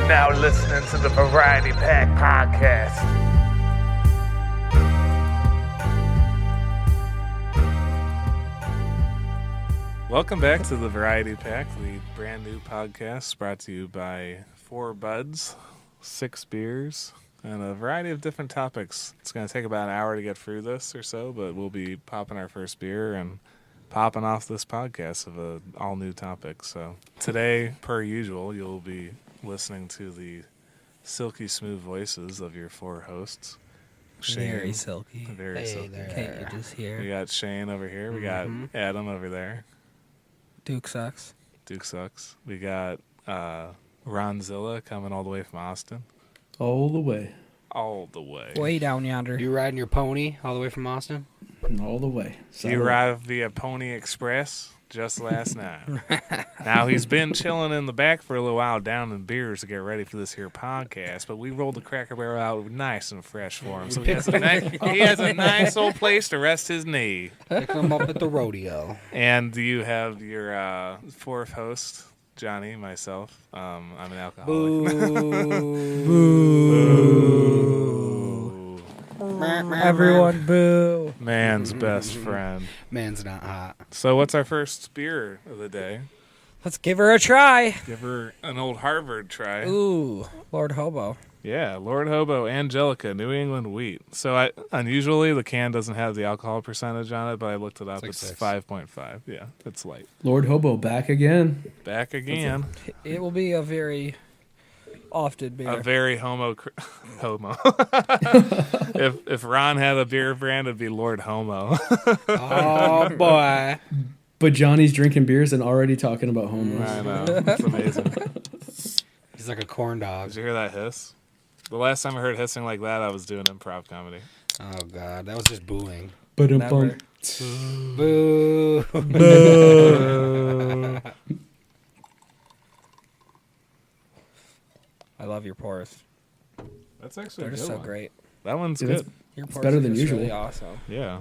are now listening to the Variety Pack Podcast. Welcome back to the Variety Pack, the brand new podcast brought to you by 4 buds, 6 beers, and a variety of different topics. It's going to take about an hour to get through this or so, but we'll be popping our first beer and popping off this podcast of an all-new topic. So today, per usual, you'll be listening to the silky smooth voices of your 4 hosts. Shane, very silky. Very silky. There. Can't you just hear? We got Shane over here. We got Adam over there. Duke sucks. Duke sucks. We got Ron Zilla coming all the way from Austin. All the way. All the way. Way down yonder. You riding your pony all the way from Austin? All the way. He arrived via Pony Express just last night. Now, he's been chilling in the back for a little while down in beers to get ready for this here podcast, but we rolled the Cracker Barrel out nice and fresh for him. So he has a nice old place to rest his knee. Pick him up at the rodeo. And you have your 4th host, Jonny, myself. I'm an alcoholic. Boo. Everyone boo. Man's best friend. Man's not hot. So what's our first beer of the day? Let's give her a try. Give her an old Harvard try. Ooh, Lord Hobo. Yeah, Lord Hobo, Angelica, New England wheat. So unusually the can doesn't have the alcohol percentage on it, but I looked it up. It's 5.5. Yeah, it's light. Lord Hobo back again. Back again. It will be a very often beer. A very homo. If Ron had a beer brand, it'd be Lord Homo. Oh, boy. But Johnny's drinking beers and already talking about homos. I know. It's amazing. He's like a corn dog. Did you hear that hiss? The last time I heard hissing like that, I was doing improv comedy. Oh, God. That was just booing. Never. Boo. Boo. I love your pours. That's actually They're a just good so one. great. That one's Dude, good. Your pours better are than just usual. Really awesome. Yeah.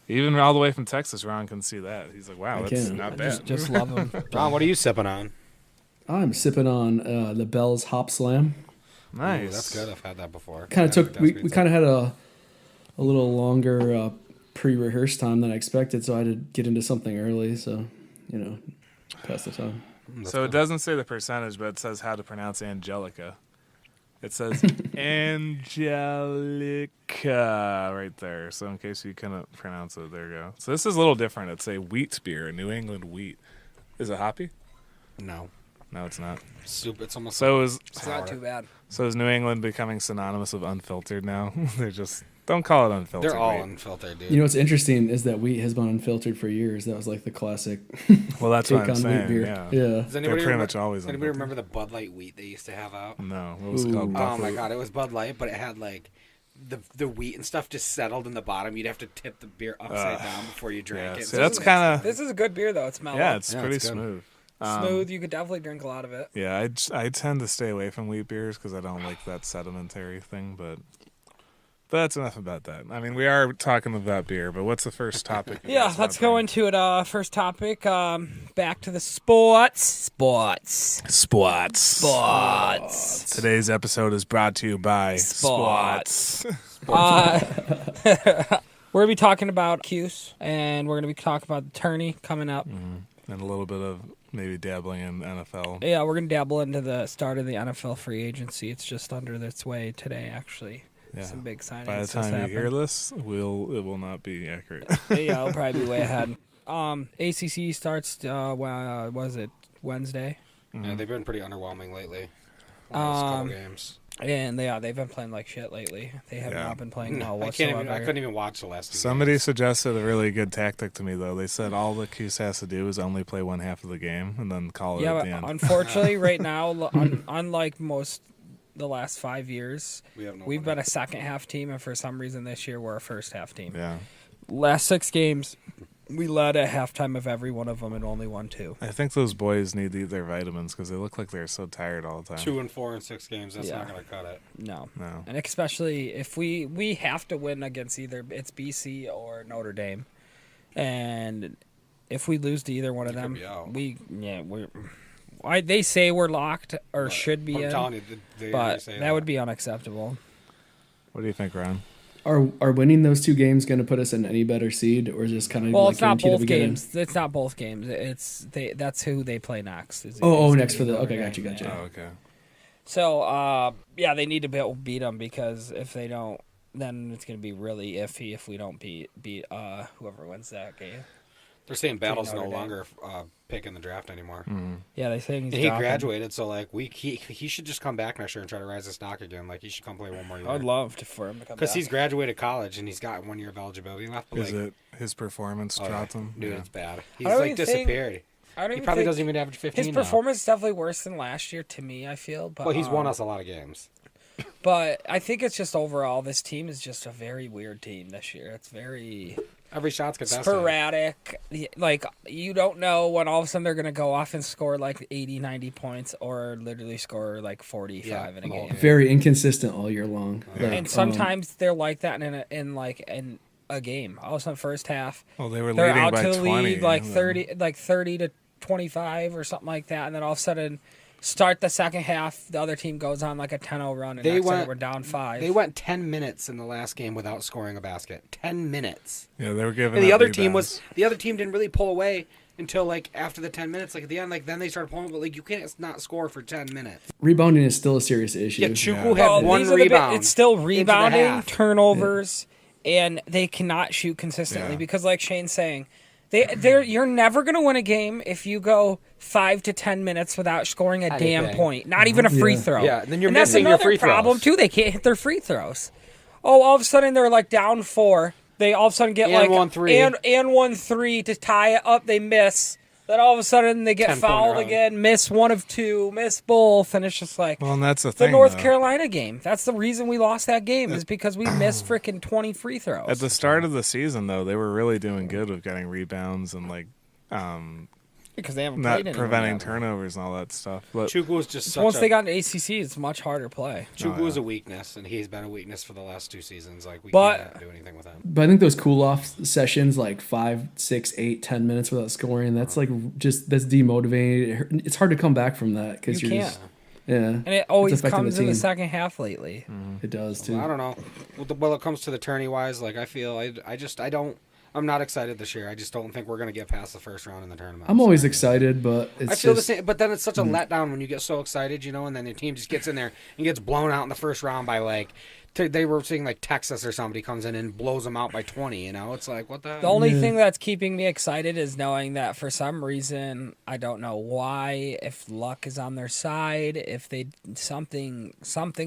Even all the way from Texas, Ron can see that. He's like, wow, I that's can. not I bad. just love them. Ron, what are you sipping on? I'm sipping on the Bell's Hop Slam. Nice. Ooh, that's good. I've had that before. Kind of Yeah, took we kind of had a little longer pre-rehearsed time than I expected, so I had to get into something early. So pass the time. So it doesn't say the percentage, but it says how to pronounce Angelica. It says Angelica right there. So in case you couldn't pronounce it, there you go. So this is a little different. It's a wheat beer, New England wheat. Is it hoppy? No. No, it's not. Soup. It's almost So is It's not too bad. New England becoming synonymous with unfiltered now? They're just don't call it unfiltered. They're all wheat. unfiltered, dude. You know what's interesting is that wheat has been unfiltered for years. That was like the classic Well, that's take what I'm on saying. wheat beer. Yeah. Does They're anybody pretty much always Does anybody unfiltered. remember the Bud Light wheat they used to have out? No, what was it Ooh. called? Oh, my Buckwheat? God. It was Bud Light, but it had like the wheat and stuff just settled in the bottom. You'd have to tip the beer upside down before you drank Yeah, it. so that's kind of This is a good beer, though. It's mellow. yeah, it's Yeah, pretty it's good. smooth. Smooth. You could definitely drink a lot of it. Yeah, I tend to stay away from wheat beers because I don't like that sedimentary thing, but that's enough about that. I mean, we are talking about beer, but what's the first topic? you Yeah, guys let's wanna go bring? into it. First topic, back to the sports. Sports. Today's episode is brought to you by Sports. We're going to be talking about Cuse, and we're going to be talking about the tourney coming up. And a little bit of maybe dabbling in NFL. Yeah, we're going to dabble into the start of the NFL free agency. It's just under its way today, actually. Yeah. Some big signings. By the just time you happened. hear this, it will not be accurate. Yeah, it'll probably be way ahead. ACC starts, was it Wednesday? Yeah, they've been pretty underwhelming lately. Last couple games. And they've been playing like shit lately. They have Yeah. not been playing well I whatsoever. couldn't even watch the last two Somebody games. suggested a really good tactic to me, though. They said all the Cuse has to do is only play one half of the game and then call it Yeah, at but the end. unfortunately, right now, unlike the last 5 years, we've been a second half team, and for some reason this year we're a first half team. Yeah. Last 6 games, we led at halftime of every one of them and only won 2. I think those boys need to eat their vitamins because they look like they're so tired all the time. 2 and 4 in 6 games. That's Yeah. not going to cut it. No. No. And especially if we have to win against either it's BC or Notre Dame, and if we lose to either one of You could them, be out. They say we're locked or should be I'm in, telling you, they but say that would be unacceptable. What do you think, Ron? Are winning those 2 games going to put us in any better seed, or is this kind of Well, like it's not guaranteed both to get in? games. It's not both games. That's who they play next. Next for the. Okay, gotcha. Oh, okay. So, they need to beat them, because if they don't, then it's going to be really iffy if we don't beat whoever wins that game. They're saying Battle's no Notre Dame. longer picking the draft anymore. Yeah, they think He graduated, so like he should just come back next year and try to rise his stock again. Like he should come play one more year. I'd love for him to come back. Because he's graduated college and he's got 1 year of eligibility left. But Is it his performance dropped him? Dude, it's bad. He's I don't like even think- disappeared. He probably doesn't even average 15 His now. performance is definitely worse than last year to me, I feel. But, Well, he's won us a lot of games. But I think it's just overall, this team is just a very weird team this year. It's very Every shot's contested. sporadic. Like, you don't know when all of a sudden they're going to go off and score like 80, 90 points, or literally score like 45 in a game. Very inconsistent all year long. And sometimes they're like that in a game. All of a sudden, first half, Well, they were they're leading out by to the 20. lead like and 30 to 25 or something like that, and then all of a sudden start the second half, the other team goes on like a 10-0 run, and we're down 5. They went 10 minutes in the last game without scoring a basket. 10 minutes. Yeah, they were giving. And the up other team rebounds. didn't really pull away until like after the 10 minutes. Like at the end, like then they started pulling. But like you can't not score for 10 minutes. Rebounding is still a serious issue. Yeah, Chuku Yeah. had one these are rebound. it's still into the rebounding, half. turnovers, and they cannot shoot consistently Yeah. because, like Shane's saying, you're never going to win a game if you go 5 to 10 minutes without scoring a damn Anything. point, not even a free Yeah. throw. Yeah, and then you're that's missing your another free problem throws. too. They can't hit their free throws. Oh, all of a sudden they're like down 4. They all of a sudden get And 1-3. and 1-3 to tie it up. They miss. Then all of a sudden they get 10-point fouled run. again, miss 1 of 2, miss both, and it's just like Well, and that's the the thing. North though. Carolina game. That's the reason we lost that game, is because we missed freaking 20 free throws. At the start of the season, though, they were really doing good with getting rebounds and like because they haven't not played anyone preventing yet. turnovers and all that stuff. But Chuku was just such Once a, they got into ACC, it's much harder play. Chuku was a weakness, and he's been a weakness for the last 2 seasons. Like we But- can't do anything with him. But I think those cool off sessions, like 5, 6, 8, 10 minutes without scoring, that's like that's demotivating. It's hard to come back from that because You you're can't. just yeah. And it always It's affecting comes the in the team. second half lately. It does too. I don't know. Well, it comes to the tourney wise, like I feel I'm not excited this year. I just don't think we're gonna get past the first round in the tournament. I'm always So- excited, but it's I feel just, the same, but then it's such a letdown when you get so excited, and then your team just gets in there and gets blown out in the first round by like they were saying like Texas or somebody comes in and blows them out by 20. It's like what the. The only thing that's keeping me excited is knowing that for some reason, I don't know why, if luck is on their side, if they something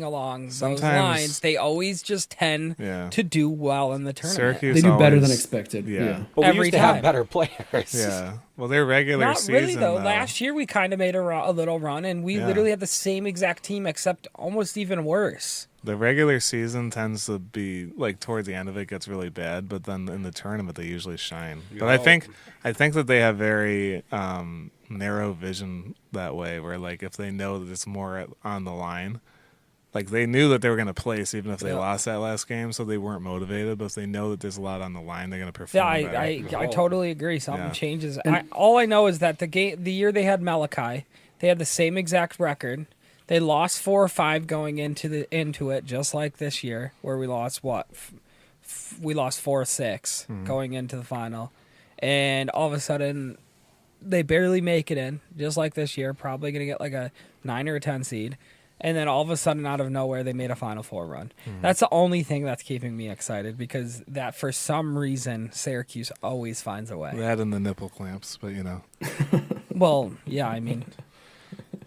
along those Sometimes- lines, they always just tend Yeah. to do well in the tournament. Syracuse they do better than always- expected. Yeah. Yeah. But we every used to time. have better players. Yeah. Well, their regular Not season. really, though. though, Last year, we kind of made a little run, and we Yeah. literally had the same exact team, except almost even worse. the regular season tends to be like towards the end of it gets really bad, but then in the tournament they usually shine. But I think that they have very narrow vision that way, where like if they know that it's more on the line, like they knew that they were going to place even if they lost that last game, so they weren't motivated. But if they know that there's a lot on the line, they're going to perform. Yeah, better. I totally agree. Something Yeah. changes. All I know is that the year they had Malachi, they had the same exact record. They lost 4 or 5 going into it, just like this year, where we lost we lost 4 or 6 going into the final, and all of a sudden they barely make it in, just like this year. Probably going to get like a 9 or a 10 seed. And then all of a sudden, out of nowhere, they made a Final Four run. That's the only thing that's keeping me excited, because that for some reason Syracuse always finds a way. That and the nipple clamps, but Well, yeah, I mean,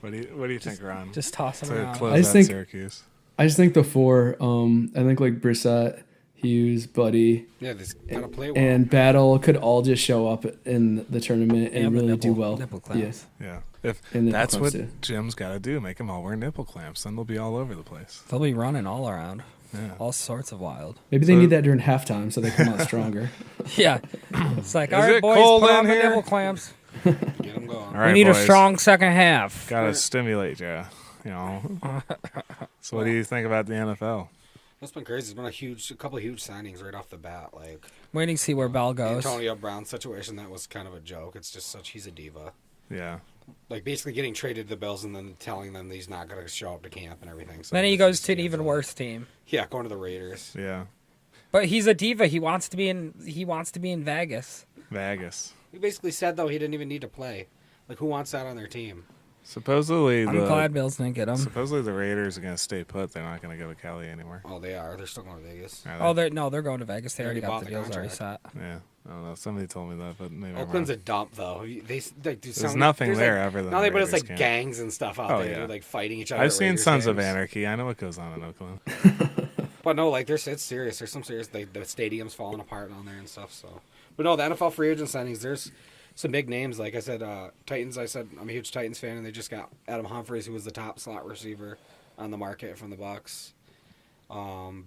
what do you think, Ron? just toss them To around. close I just out think- Syracuse. I just think the 4. I think like Brissett, Hughes, Buddy, Yeah, they gotta play well. and Battle could all just show up in the tournament and And the really do nipple- well. nipple clamps. Yeah, if And nipple that's what clamps, too. Jim's got to do, make them all wear nipple clamps, then they'll be all over the place. They'll be running all around, Yeah. all sorts of wild. Maybe they So- need that during halftime so they come out stronger. Yeah, it's like, Is all right, it boys, cold put in on the here? nipple clamps. Get them going. All right, We need boys. a strong second half. Got to stimulate you. So, what do you think about the NFL? That's been crazy. It's been a couple of huge signings right off the bat. Like Waiting to see where Bell goes. Antonio Brown's situation, that was kind of a joke. It's just he's a diva. Yeah, like basically getting traded to the Bills and then telling them that he's not going to show up to camp and everything. So Then he just goes to an stands even up. worse team. Yeah, going to the Raiders. Yeah. But he's a diva. He wants to be in. He wants to be in Vegas. Vegas. He basically said though he didn't even need to play. Like who wants that on their team? Supposedly I'm glad Bills didn't get him. Supposedly the Raiders are going to stay put. They're not going to go to Cali anymore. Oh, they are. They're still going to Vegas. Are they? They're going to Vegas. They They already already got the bought the deals already set. Yeah. I don't know. Somebody told me that, but maybe I'm Oakland's wrong. a dump though. They do There's nothing there other than No, the but it's Raiders like camp. gangs and stuff out Oh, there. yeah. They're like fighting each other. I've at seen Raiders Sons of games. Anarchy. I know what goes on in Oakland. But no, like it's serious. There's some serious. Like the stadium's falling apart down there and stuff. So, but no, the NFL free agent signings. There's some big names. Like I said, Titans. I said I'm a huge Titans fan, and they just got Adam Humphries, who was the top slot receiver on the market from the Bucks.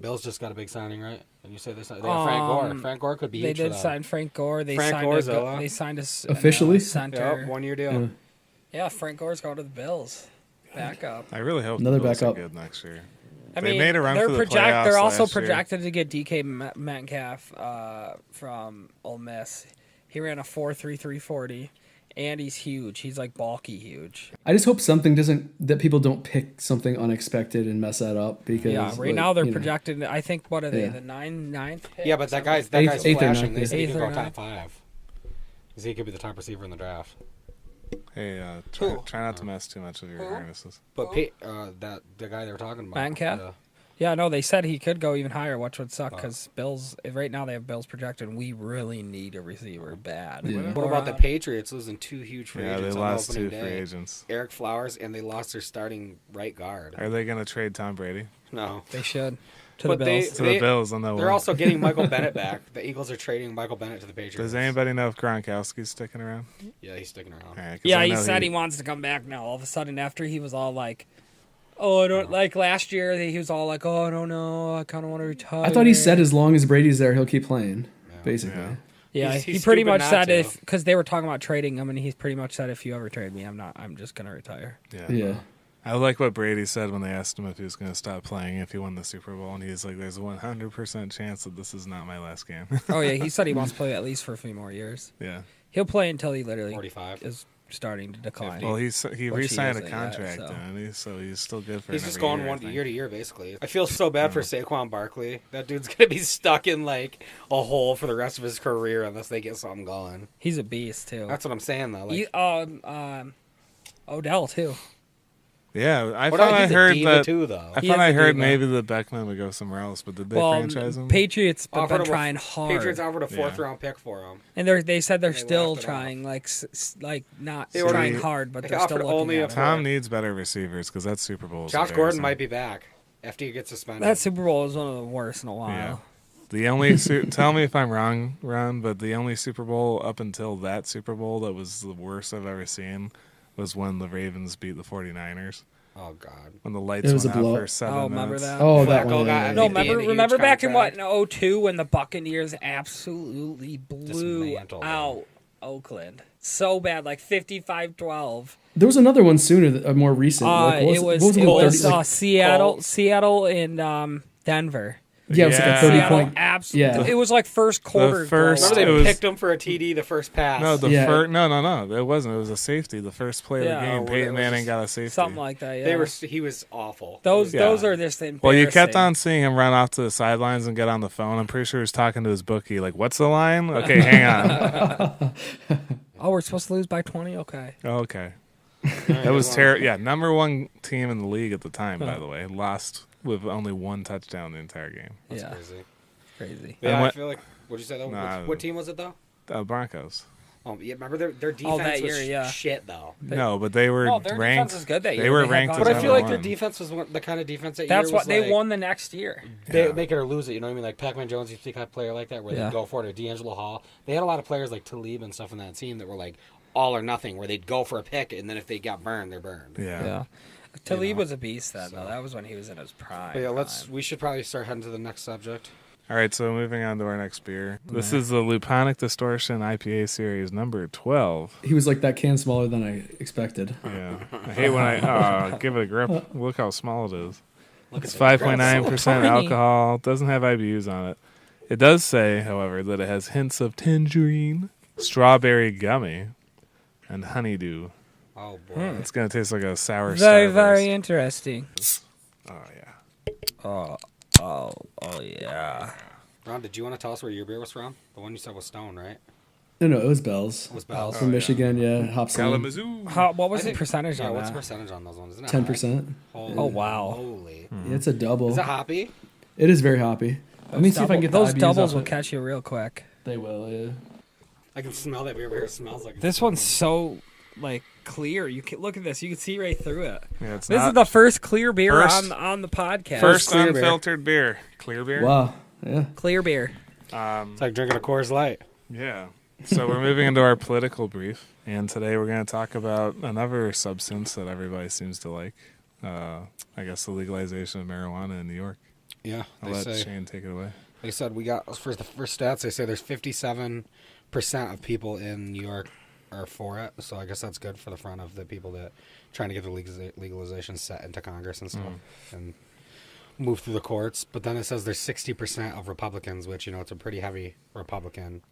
Bills just got a big signing, right? And you say they signed Frank Gore. Frank Gore could be They huge for did them. sign Frank Gore. They Frank signed Gore, a, Zilla. They signed Officially? center. Yep, 1 year deal. Yeah. Yeah, Frank Gore's going to the Bills. Backup. I really hope Another the Bills are backup. good next year. I They mean, made a run they're for the playoffs They're also last year. projected to get DK Metcalf from Ole Miss. He ran a 4.33 40, and he's huge. He's like bulky huge. I just hope that people don't pick something unexpected and mess that up because Yeah, right like, now they're you know, projected. I think what are they? Yeah. The ninth pick? Yeah, but that guy's Eighth or flashing. ninth, They yeah. said he could Eighth or go top ninth. 5. He said he could be the top receiver in the draft. Hey, try not to mess too much with your harnesses. But the guy they were talking about, Metcalf? Yeah, no, they said he could go even higher, which would suck because Bills. Right now they have Bills projected, and we really need a receiver bad. Yeah. What about the Patriots losing 2 huge free Yeah, they agents lost on 2 opening free day? agents. Eric Flowers, and they lost their starting right guard. Are they going to trade Tom Brady No. They should to But the Bills. to the Bills on the They're also getting Michael Bennett back. The Eagles are trading Michael Bennett to the Patriots. Does anybody know if Gronkowski's sticking around? Yeah, he's sticking around. All right, 'cause Yeah, I he know said he wants to come back now. All of a sudden, after he was all like, "Oh, I don't like last year." He was all like, "Oh, I don't know. I kind of want to retire." I thought he said as long as Brady's there, he'll keep playing. Basically, Yeah. Yeah, He's he pretty stupid much not said to. if because they were talking about trading him, and he's pretty much said if you ever trade me, I'm just gonna retire. yeah. I like what Brady said when they asked him if he was going to stop playing if he won the Super Bowl, and he's like, "There's a 100% chance that this is not my last game." Oh yeah, he said he wants to play at least for a few more years. Yeah. He'll play until he literally 45. is starting to decline. Well, he Which he re-signed a isn't yet, contract, so. so he's still good for. He's another just going year, I think. year to year, basically. I feel so bad for Saquon Barkley. That dude's going to be stuck in, like, a hole for the rest of his career unless they get something going. He's a beast too. That's what I'm saying, though. Like, Odell too. Yeah, I what thought about I he's a heard diva, that. too, though. I He thought is I a heard diva. maybe the Beckman would go somewhere else, but did they Well, franchise him? Patriots have Offered been him a- trying hard, Patriots offered a Yeah. fourth-round pick for him. and they said they're They still laughed it trying, like not They were- trying hard, but they they're still offered looking only at a it. Tom needs better receivers because that Super Bowl. Is Josh Gordon embarrassing. might be back after he gets suspended. That Super Bowl was one of the worst in a while. Yeah. The only tell me if I'm wrong, Ron, but the only Super Bowl up until that Super Bowl that was the worst I've ever seen was when the Ravens beat the 49ers. Oh, God. When the lights It was went a out blowout. for 7 Oh, minutes. remember that? Oh, that Flacco one. got Yeah, No, MVP and a huge remember back in what contract. in 02 when the Buccaneers absolutely blew Dismantled them. out Oakland so bad, like 55-12. There was another one sooner, a more recent. Like, It was what it the was 30 like- Seattle and Denver. yeah, it was like a Yeah. 30 Seattle point. absolutely. Yeah. It was like first quarter. first- blowout. Remember It they was- picked him for a TD the first pass? No, Yeah. no, it wasn't. It was a safety. The first play of Yeah. the game, Oh, well, it Peyton was Manning just got a safety. something like that. Yeah. He was awful. those Yeah. those are just embarrassing. Well, you kept on seeing him run off to the sidelines and get on the phone. I'm pretty sure he was talking to his bookie, like, "What's the line? Okay, hang on." Oh, we're supposed to lose by 20. Okay. Okay, that was terrible. Yeah, number 1 team in the league at the time, by the way, lost with only 1 touchdown the entire game. That's yeah. crazy. Crazy. Yeah, I what- feel like. What'd you say though? Nah, what team was it though? Broncos. Oh, yeah. Remember their defense Oh, that was year, yeah. shit though. No, but they were No, their ranked. defense is good that They year. were They had ranked Von as But I number feel like their 1. defense was the kind of defense that That's year what was they like, won the next year. They Yeah. make it or lose it. You know what I mean? Like Pac-Man Jones used to be a player like that where Yeah. they'd go for it. Or D'Angelo Hall. They had a lot of players like Talib and stuff in that team that were like all or nothing, where they'd go for a pick and then if they got burned, they're burned. Yeah. Talib was a beast then, though. That was when he was in his prime. But yeah, we should probably start heading to the next subject. All right, so moving on to our next beer. This is the Luponic Distortion IPA series number 12. He was like that can smaller than I expected. Yeah. I hate when I give it a grip. Look how small it is. It's at 5.9% tiny. alcohol. Doesn't have IBUs on it. It does say, however, that it has hints of tangerine, strawberry gummy, and honeydew. Oh boy. It's gonna taste like a sour. Very, Starburst. very interesting. Oh yeah. Oh yeah. Ron, did you want to tell us where your beer was from? The one you said was Stone, right? No, it was Bell's. It was Bell's. From Michigan, yeah. Hops Kalamazoo. What was I the think- percentage Yeah, on what's the that? percentage on those ones? Isn't it 10%. high? Holy, Oh, wow. Holy. Yeah, it's a double. Is it hoppy? It is very hoppy. Let me see if I can get the those IBUs doubles off will it. catch you real quick. They will, yeah. I can smell that beer. It smells like This one's so like clear. You can look at this. You can see right through it. Yeah, it's This not is the first clear beer First- on the podcast. first clear beer. unfiltered beer. Clear beer. Wow. Yeah. clear beer. It's like drinking a Coors Light. Yeah. So we're moving into our political brief, and today we're going to talk about another substance that everybody seems to like. I guess the legalization of marijuana in New York. Yeah, I'll let Shane take it away. Like I said, we got for the first stats. They say there's 57% of people in New York are for it. So I guess that's good for the front of the people that trying to get the legalization set into Congress and stuff and move through the courts. But then it says there's 60% of Republicans, which it's a pretty heavy Republican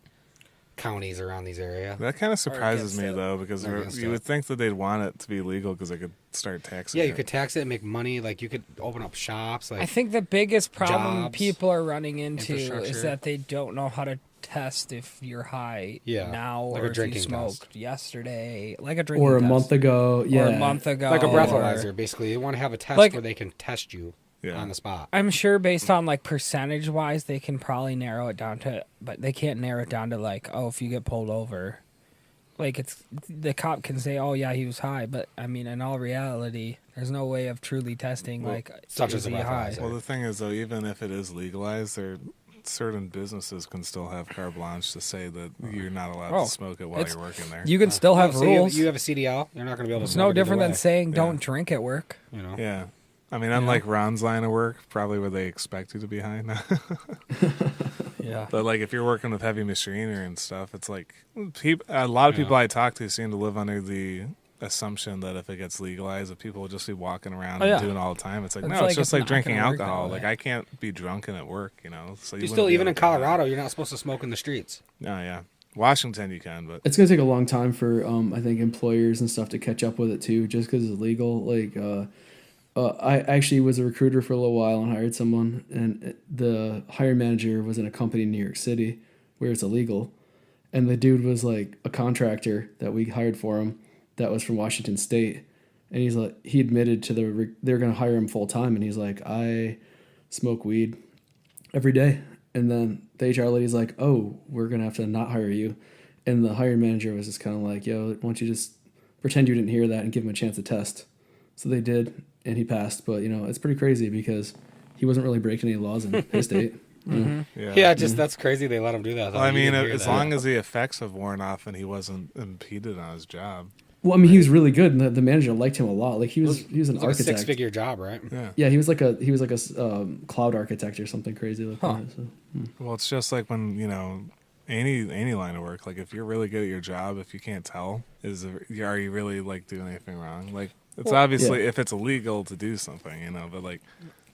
counties around these areas. That kind of surprises me, against it. though, because They're against you it. would think that they'd want it to be legal because they could start taxing Yeah, it. you could tax it and make money. Like you could open up shops. Like I think the biggest problem jobs, people are running into infrastructure. is that they don't know how to test if you're high Yeah, now like or a if you drinking smoked test. yesterday, like a drinking Or a test. month ago. Yeah. Or a month ago. like a or- breathalyzer, basically. They want to have a test Like- where they can test you Yeah. on the spot. I'm sure based on like percentage wise, they can probably narrow it down to, but they can't narrow it down to like, oh, if you get pulled over, like it's the cop can say, oh yeah, he was high, but I mean, in all reality, there's no way of truly testing like such is as a he high. breathalyzer. Well, the thing is, though, even if it is legalized, certain businesses can still have carte blanche to say that you're not allowed Oh, to smoke it while it's- you're working there. You can still have So rules. You have a CDL. You're not going to be able to. It's smoke no it either different than way, saying Yeah. don't drink at work. You know. Yeah. I mean, unlike Ron's line of work, probably where they expect you to be high now. Yeah. But like if you're working with heavy machinery and stuff, it's like a lot of people I talk to seem to live under the assumption that if it gets legalized, that people will just be walking around Oh, yeah. and doing it all the time. It's like, It's no, like it's just it's like not drinking gonna work that alcohol. way. Like I can't be drunken at work, So You still, even in Colorado, you're not supposed to smoke in the streets. Oh yeah, Washington you can, but It's gonna take a long time for I think employers and stuff to catch up with it too, just because it's legal. Like I actually was a recruiter for a little while and hired someone, and the hiring manager was in a company in New York City where it's illegal, and the dude was like a contractor that we hired for him that was from Washington State, and he's like he admitted to they're gonna hire him full time, and he's like, I smoke weed every day. And then the HR lady's like, oh, we're going to have to not hire you. And the hiring manager was just kind of like, yo, why don't you just pretend you didn't hear that and give him a chance to test. So they did, and he passed. But, it's pretty crazy because he wasn't really breaking any laws in his state. Yeah, just that's crazy. They let him do that. Well, I mean, as long as the effects have worn off and he wasn't impeded on his job. Well, I mean, he was really good, and the manager liked him a lot. Like he was an it's like a architect. 6-figure job, right? Yeah. Yeah, he was like a cloud architect or something crazy like that. So. Well, it's just like when any line of work. Like if you're really good at your job, if you can't tell, are you really like doing anything wrong? Like it's obviously if it's illegal to do something, but like.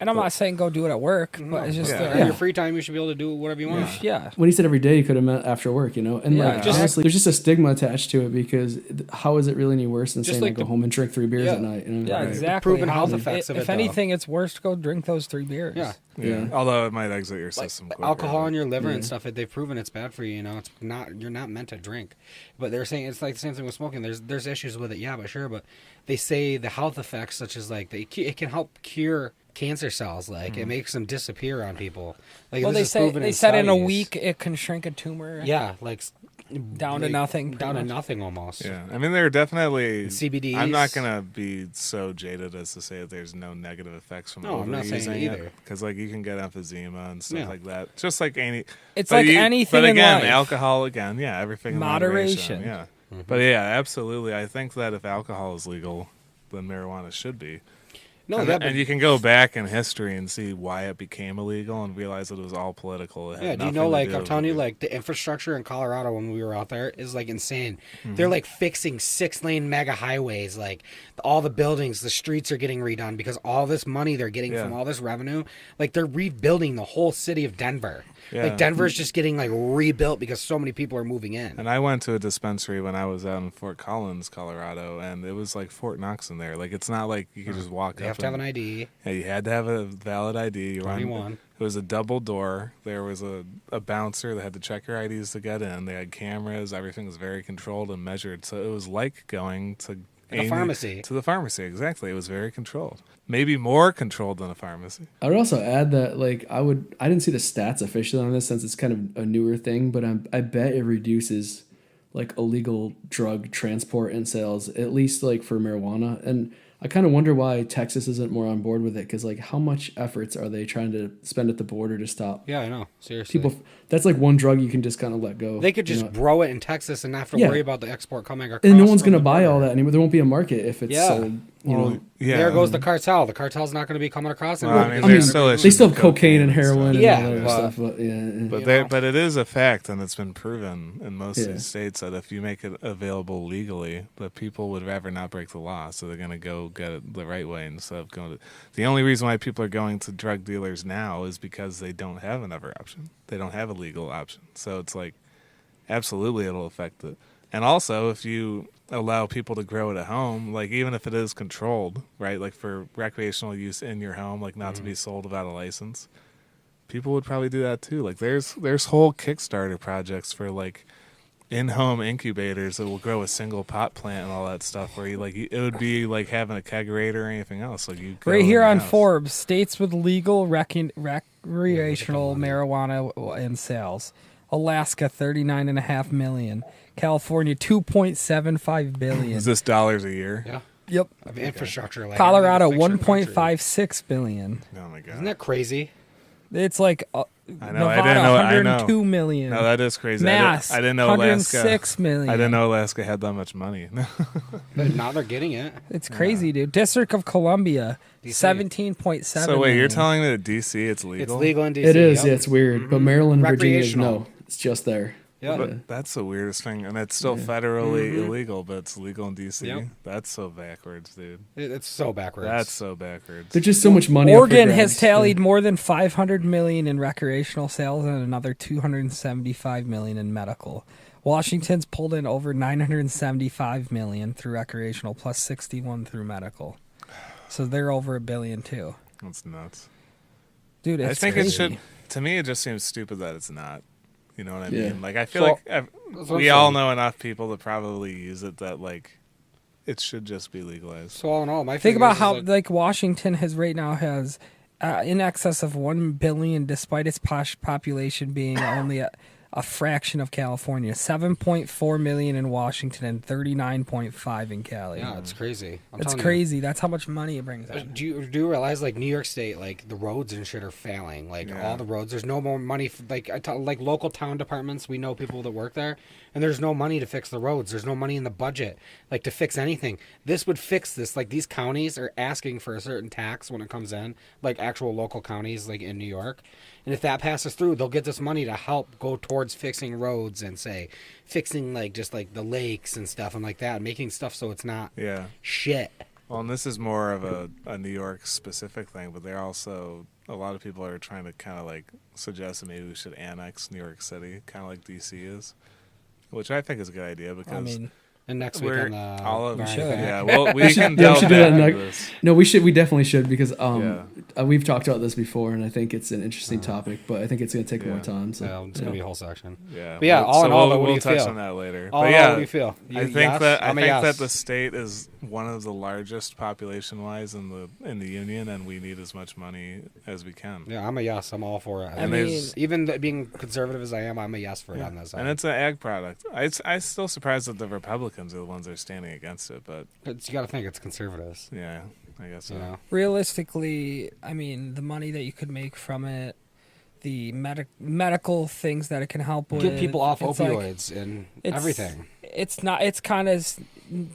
And I'm not saying go do it at work, but it's just In your free time, you should be able to do whatever you want. yeah. When he said every day, he could have meant after work, And Yeah, like, just- honestly, there's just a stigma attached to it because how is it really any worse than Just saying like like go the- home and drink 3 beers Yeah. at night? Yeah, Right. exactly. proven health effects of if it, though. anything, it's worse to go drink those 3 beers. Yeah. Yeah. Although it might exit your system quicker. Alcohol in your liver Yeah. and stuff, they've proven it's bad for you. It's not. You're not meant to drink. But they're saying it's like the same thing with smoking. There's issues with it, yeah, but sure. But they say the health effects, such as like it can help cure cancer cells. Like it makes them disappear on people. Like Well, this they is say proven they said in a studies. week it can shrink a tumor. Yeah, like Down to nothing, Down to pretty much. nothing almost. Yeah, I mean, there are definitely CBDs. I'm not gonna be so jaded as to say that there's no negative effects from No, I'm not saying overusing either. it, because like you can get emphysema and stuff Yeah. like that. Just like any, It's but like anything But in again, life. alcohol again, yeah, everything in Moderation. moderation. Yeah, but yeah, absolutely. I think that if alcohol is legal, then marijuana should be. No, and, yeah, and you can go back in history and see why it became illegal and realize that it was all political. It had do you nothing know, to like, do I'm with telling you, it. like, the infrastructure in Colorado when we were out there is, like, insane. Mm-hmm. They're, like, fixing 6-lane mega highways. Like, all the buildings, the streets are getting redone because all this money they're getting Yeah. from all this revenue. Like, they're rebuilding the whole city of Denver. Yeah. Like, Denver's just getting, like, rebuilt because so many people are moving in. And I went to a dispensary when I was out in Fort Collins, Colorado, and it was like Fort Knox in there. Like, it's not like you could just walk They up. have to have an and- ID. Yeah, you had to have a valid ID. You were on- 21. It was a double door. There was a bouncer that had to check your IDs to get in. They had cameras. Everything was very controlled and measured. So it was like going to Like a pharmacy. To the pharmacy, exactly. It was very controlled. Maybe more controlled than a pharmacy. I would also add that like I didn't see the stats officially on this since it's kind of a newer thing, but I bet it reduces like illegal drug transport and sales, at least like for marijuana. And I kind of wonder why Texas isn't more on board with it, because like how much efforts are they trying to spend at the border to stop Yeah, I know. Seriously. people? That's like one drug you can just kind of let go. They could you just know? grow it in Texas and not have to Yeah. worry about the export coming across. And no one's from going to the buy border. all that anymore. There won't be a market if it's Yeah. sold. You know, Yeah. There goes the cartel. The cartel's not going to be coming across. Well, anymore. I mean, I there's mean, still they issues still with have cocaine and stuff. heroin and Yeah, all that other but- stuff. But yeah, But it is a fact, and it's been proven in most of Yeah. these states that if you make it available legally, that people would rather not break the law, so they're going to go get it the right way instead of going to. The only reason why people are going to drug dealers now is because they don't have another option. They don't have a legal option, so it's like, absolutely, it'll affect it. And also, if you allow people to grow it at home, like even if it is controlled, right, like for recreational use in your home, like not to be sold without a license, people would probably do that too. Like there's whole Kickstarter projects for like in-home incubators that will grow a single pot plant and all that stuff, where it would be like having a kegerator or anything else. Like you Right here on Forbes, states with legal recreational marijuana in sales. Alaska, 39.5 million. California, 2.75 billion. Is this dollars a year? Yeah. Yep. Of infrastructure. Like Colorado, everything to fix your country. 1.56 billion. Oh my god! Isn't that crazy? It's like I know. Nevada, I didn't know. 102 million. No, that is crazy. Mass, I didn't know Alaska. 106 million. I didn't know Alaska had that much money. But now they're getting it. It's crazy, dude. District of Columbia, DC. 17.7 So wait, you're telling me that DC it's legal? It's legal in DC. it is. Yep. Yeah, it's weird. But Maryland and Virginia, Recreational. no, it's just there. Yeah. But that's the weirdest thing, and it's still federally illegal, but it's legal in DC. Yep. That's so backwards, dude. It's so backwards. That's so backwards. There's just so much money. up for Oregon grabs. has tallied more than 500 million in recreational sales and another 275 million in medical. Washington's pulled in over 975 million through recreational, plus 61 through medical. So they're over $1 billion too. That's nuts. Dude, it's I think crazy. it should. To me, it just seems stupid that it's not. You know what I Yeah. mean? Like I feel So, like that's what we I'm all saying. know enough people to probably use it that like it should just be legalized. So all in all, my Think thing about is how like, Washington has right now has in excess of 1 billion, despite its population being only a fraction of California. 7.4 million in Washington and 39.5 in Cali. yeah, it's crazy. I'm It's telling you. crazy. That's how much money it brings in. Do you realize like New York State, like the roads and shit are failing, like Yeah. all the roads. There's no more money. Like like local town departments, we know people that work there, and there's no money to fix the roads. There's no money in the budget, like to fix anything. This would fix this. Like these counties are asking for a certain tax when it comes in, like actual local counties, like in New York. And if that passes through, they'll get this money to help go towards fixing roads and say fixing like just like the lakes and stuff and like that, making stuff so it's not Yeah. shit. Well, and this is more of a New York specific thing, but they're also a lot of people are trying to kind of like suggest that maybe we should annex New York City, kind of like DC is, which I think is a good idea because I mean, And next week we're on the all of Variety should. Pack. yeah. Well, we can Yeah, we delve should do back that into next. this. No, we should. We definitely should because Yeah. we've talked about this before, and I think it's an interesting topic. But I think it's going to take Yeah. more time. So Yeah, it's gonna be a whole section. Yeah, But yeah, all in all, though, what do we'll you touch feel? on that later. All but in yeah, all, what do you feel? I You think yes? that I'm a yes. that the state is one of the largest population wise in the union, and we need as much money as we can. Yeah, I'm a yes. I'm all for it. I And mean, there's Even being conservative as I am, I'm a yes for it on this. and it's an ag product. I still surprised that the Republicans are the ones that are standing against it, but you got to think it's conservatives. yeah, I guess so. You know, realistically, I mean, the money that you could make from it, the medical things that it can help with. get people off it's like- opioids and it's- everything. It's not. It's kind of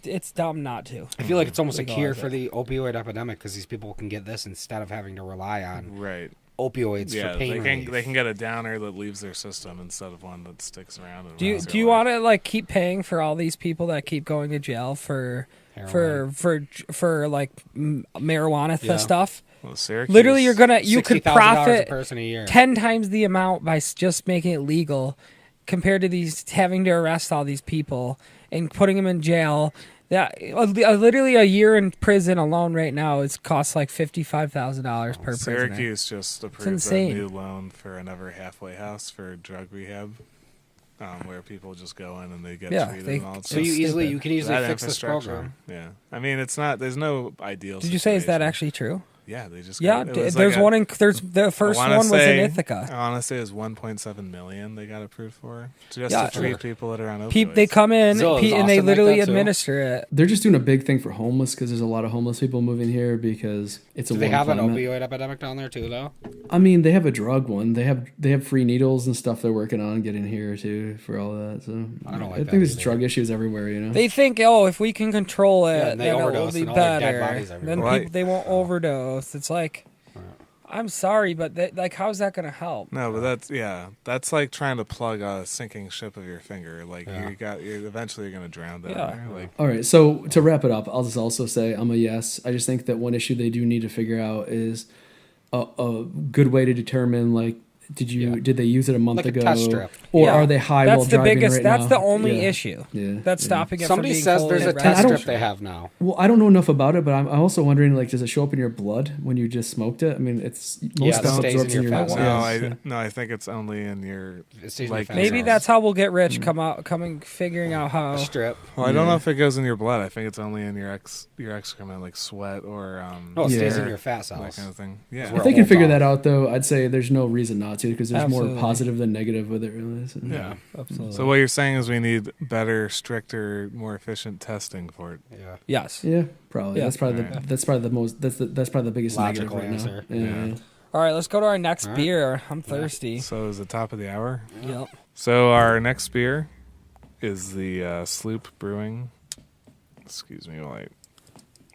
it's dumb not to. I feel like it's almost a Legalize cure it. for the opioid epidemic because these people can get this instead of having to rely on Right. opioids Yeah, for pain relief. they can get a downer that leaves their system instead of one that sticks around. And Do you ruins do your you life. want to like keep paying for all these people that keep going to jail for Heroin. for like marijuana Yeah. stuff? Well, Syracuse, Literally, you could $60,000 profit a person a year. 10 times the amount by just making it legal compared to these having to arrest all these people and putting them in jail. That literally a year in prison alone right now is costs like $55,000 per prisoner. Syracuse just approved a insane. new loan for another halfway house for drug rehab, where people just go in and they get treated and all that So you stuff. you can easily That fix this infrastructure, program. Yeah, I mean, it's not. There's no ideal. Did you say is that situation. actually true? Yeah, they just. Yeah, got, it was there's like one in there's the first I wanna one was say- in Ithaca. I want to say it was 1.7 million they got approved for just Yeah, to treat sure. people that are on opioids. They come in Zilla, is and they Austin like literally that too? administer it. They're just doing a big thing for homeless because there's a lot of homeless people moving here because it's a Do they warm have an climate. opioid epidemic down there too, though? I mean, they have a drug one. They have free needles and stuff they're working on getting here too for all that. So I don't like I that think there's either. drug issues everywhere. You know. They think, oh, if we can control it, Yeah, and they then it will overdose be and all their dead better. bodies Then everywhere. Right. people, they won't overdose. It's like, I'm sorry, but like, how's that going to help? No, but that's like trying to plug a sinking ship of your finger. Like you're eventually going to drown down Yeah. there. Like All right, so to wrap it up, I'll just also say I'm a yes. I just think that one issue they do need to figure out is a good way to determine like did they use it a month Like a ago test strip. or Yeah. are they high That's while the driving biggest. right That's now? the only Yeah. issue. Yeah, That's yeah. stopping it Somebody from being says fully there's a arrested. test I don't- strip they have now. Well, I don't know enough about it, but I'm also wondering like does it show up in your blood when you just smoked it? I mean, it's most Yeah, it stuff stays absorbs in in your your fat fat. cells. no, I think it's only in your It stays in like your fat Maybe cells. that's how we'll get rich. Figuring out how. A strip. Well, I don't know if it goes in your blood. I think it's only in your excrement, like sweat or No, it stays Yeah. in your fat that cells. kind of thing. Yeah. Where If they it can holds figure off. that out, though, I'd say there's no reason not to because there's Absolutely. more positive than negative with it. Really. So. Yeah. Absolutely. So what you're saying is we need better, stricter, more efficient testing for it. Yeah. Yes. Yeah, probably. Yeah. That's probably Alright. that's probably the most that's probably the biggest Logical negative right answer. now. Yeah. Yeah. All right, let's go to our next All right. beer. I'm thirsty. So is the top of the hour. Yep. So our next beer is the Sloop Brewing. Excuse me,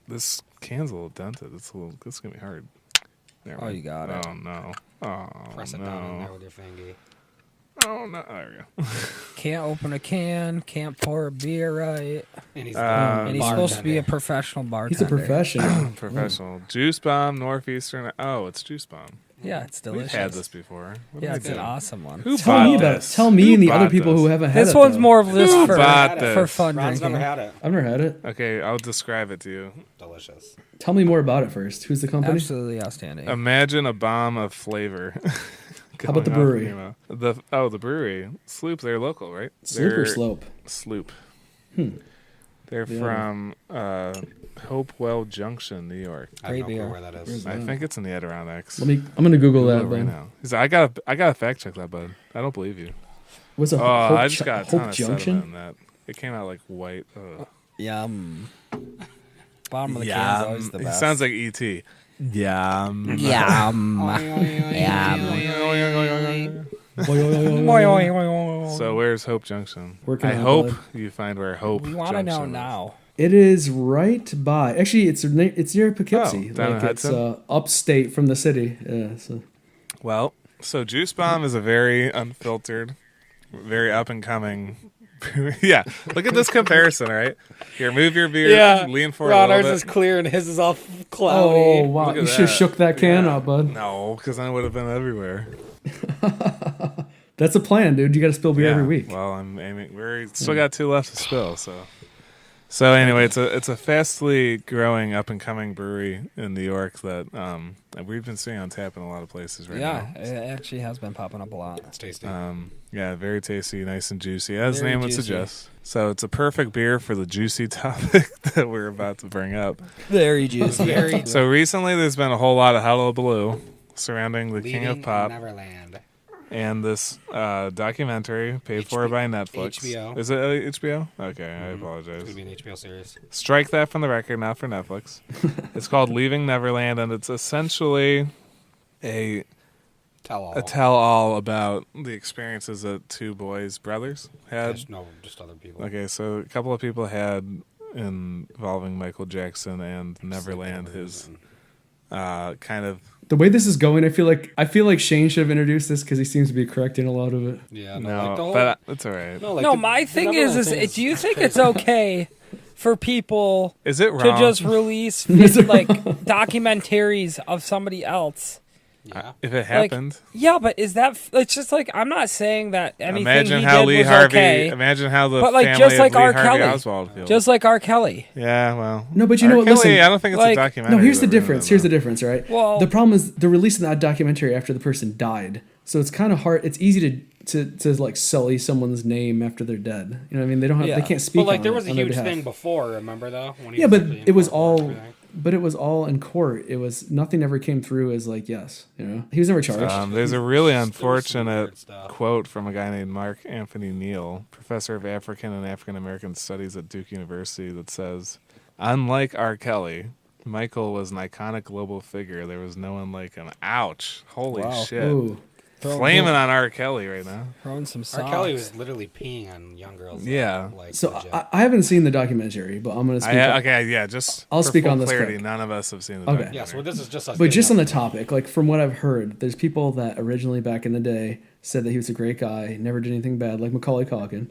this can's a little dented. This is gonna be hard. Never Oh, mind. you got it. Oh no. Oh Press it no. down in there with your fingy. Oh no. There we go. Can't open a can. Can't pour a beer right. And he's, And he's supposed to be a professional bartender. He's a professional. Professional Juice Bomb Northeastern. Oh, it's Juice Bomb. Yeah, it's We've delicious. had this before. What Yeah, am I it's an doing? awesome one. Who Tell bought me about it. this? Tell me Who and the other bought people this? who haven't had This it. one's though. more of just Who for bought this? for fun Ron's drinking. never had it. I've never had it. Okay, I'll describe it to you. Delicious. Tell me more about it first. Who's the company? Absolutely outstanding. Imagine a bomb of flavor. How about the going off brewery? in your mouth. The brewery. Sloop, they're local, right? Sloop or They're- Slope? Sloop. Hmm. They're Yeah. from Hopewell Junction, New York. I Great have no beer. clue where that is. Where's I that? think it's in the Adirondacks. I'm gonna Google that Google it right then. now. He's like, I gotta fact check that, bud. I don't believe you. What's a Oh, Hope, I just got a ton Hope of Junction? sediment in that. It came out like white. Ugh. Yum. Bottom of the Yum. can's always the It best. sounds like E.T. Yum. So where's Hope Junction? Working I on it, hope bud. you find where Hope We want to know Junction is. now. It is right by. Actually, it's near Poughkeepsie. Oh, down in it's Hudson? upstate from the city. Yeah. So. Well, so Juice Bomb is a very unfiltered, very up and coming. Yeah, look at this comparison, right? Here, move your beer, lean forward a little bit. clear and his is all Oh cloudy. wow! Look at You should have that. shook that can Yeah. up, bud. No, because then it would have been everywhere. That's a plan, dude. You got to spill beer every week. Well, I'm aiming. We're still got 2 left to spill, so anyway, it's a fastly growing, up and coming brewery in New York that we've been seeing on tap in a lot of places right Yeah, now. it actually has been popping up a lot. It's tasty. Yeah, very tasty, nice and juicy, as the Very name would juicy. suggest. So it's a perfect beer for the juicy topic that we're about to bring up. Very juicy. Very So recently, there's been a whole lot of hullabaloo surrounding the King of Leaving Pop Neverland. and this documentary paid for by Netflix. HBO. Is it HBO? Okay, I It's apologize. gonna be an HBO series. Strike that from the record, not for Netflix. It's called Leaving Neverland, and it's essentially a Tell all. tell-all about the experiences that 2 brothers had. Just other people. Okay, so a couple of people had involving Michael Jackson and Neverland, his kind of. The way this is going, I feel like Shane should have introduced this because he seems to be correcting a lot of it. Yeah, No, like the whole, but it's all right. No, my thing is, do you think it's okay for people Is it to wrong? just release like documentaries of somebody else? yeah. If it happened, Yeah, but is that? It's just like I'm not saying that anything imagine he how did Lee was Harvey. okay. Imagine how the But, like, family just like of Lee R. Harvey Kelly. Oswald feels. Just like R. Kelly. Yeah, well, No, but you know R. what? Kelly, Listen, I don't think it's like- a documentary. No, here's the that ruined difference. it, Here's the though. difference, right? Well- the problem is they're releasing that documentary after the person died, so it's kind of hard. It's easy to like sully someone's name after they're dead. You know what I mean? They don't have. Yeah. They can't speak. But like on there it was a on their huge behalf. thing before, remember though? When he Yeah, but actually it was in court and all. everything? But it was all in court. It was nothing ever came through as like yes. You know, he was never charged. There's a really There was some unfortunate weird stuff. quote from a guy named Mark Anthony Neal, professor of African and African American Studies at Duke University, that says, "Unlike R. Kelly, Michael was an iconic global figure. There was no one like him." Ouch! Holy Wow. shit! Ooh. Flaming on R. Kelly right now. Throwing some R. socks. Kelly was literally peeing on young girls. Yeah. Like, So legit. I haven't seen the documentary, but I'm gonna speak. Okay, yeah, just I'll for speak full on this clarity, quick. none of us have seen the Okay. documentary. yeah, so this is just us. But getting just on the up- topic, like from what I've heard, there's people that originally back in the day said that he was a great guy, never did anything bad, like Macaulay Culkin,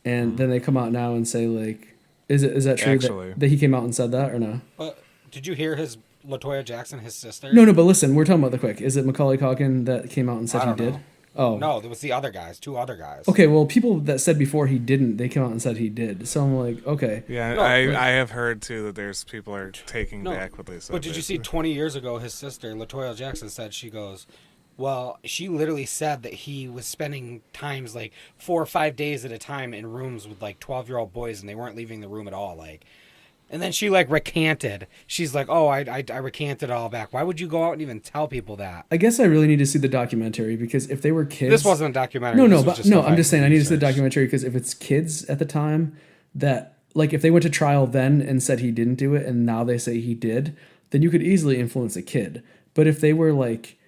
and then they come out now and say like, is that true Actually. that he came out and said that or no? But did you hear his LaToya Jackson, his sister? No, but listen, we're talking about the quick. Is it Macaulay Culkin that came out and said I he don't did? know. Oh. No, there was the other guys, two other guys. Okay, well, people that said before he didn't, they came out and said he did. So I'm like, okay. Yeah, No, but- I have heard too that there's people are taking No, back what they said. But did you see 20 years ago, his sister, LaToya Jackson, said, she goes, well, she literally said that he was spending times like 4 or 5 days at a time in rooms with like 12-year-old boys and they weren't leaving the room at all. Like, and then she like recanted. She's like, oh, I recanted all back. Why would you go out and even tell people that? I guess I really need to see the documentary because if they were kids, This wasn't a documentary. No, This was but just no, stuff I'm just saying I need to see the researched. documentary because if it's kids at the time that like if they went to trial then and said he didn't do it and now they say he did, then you could easily influence a kid. But if they were like,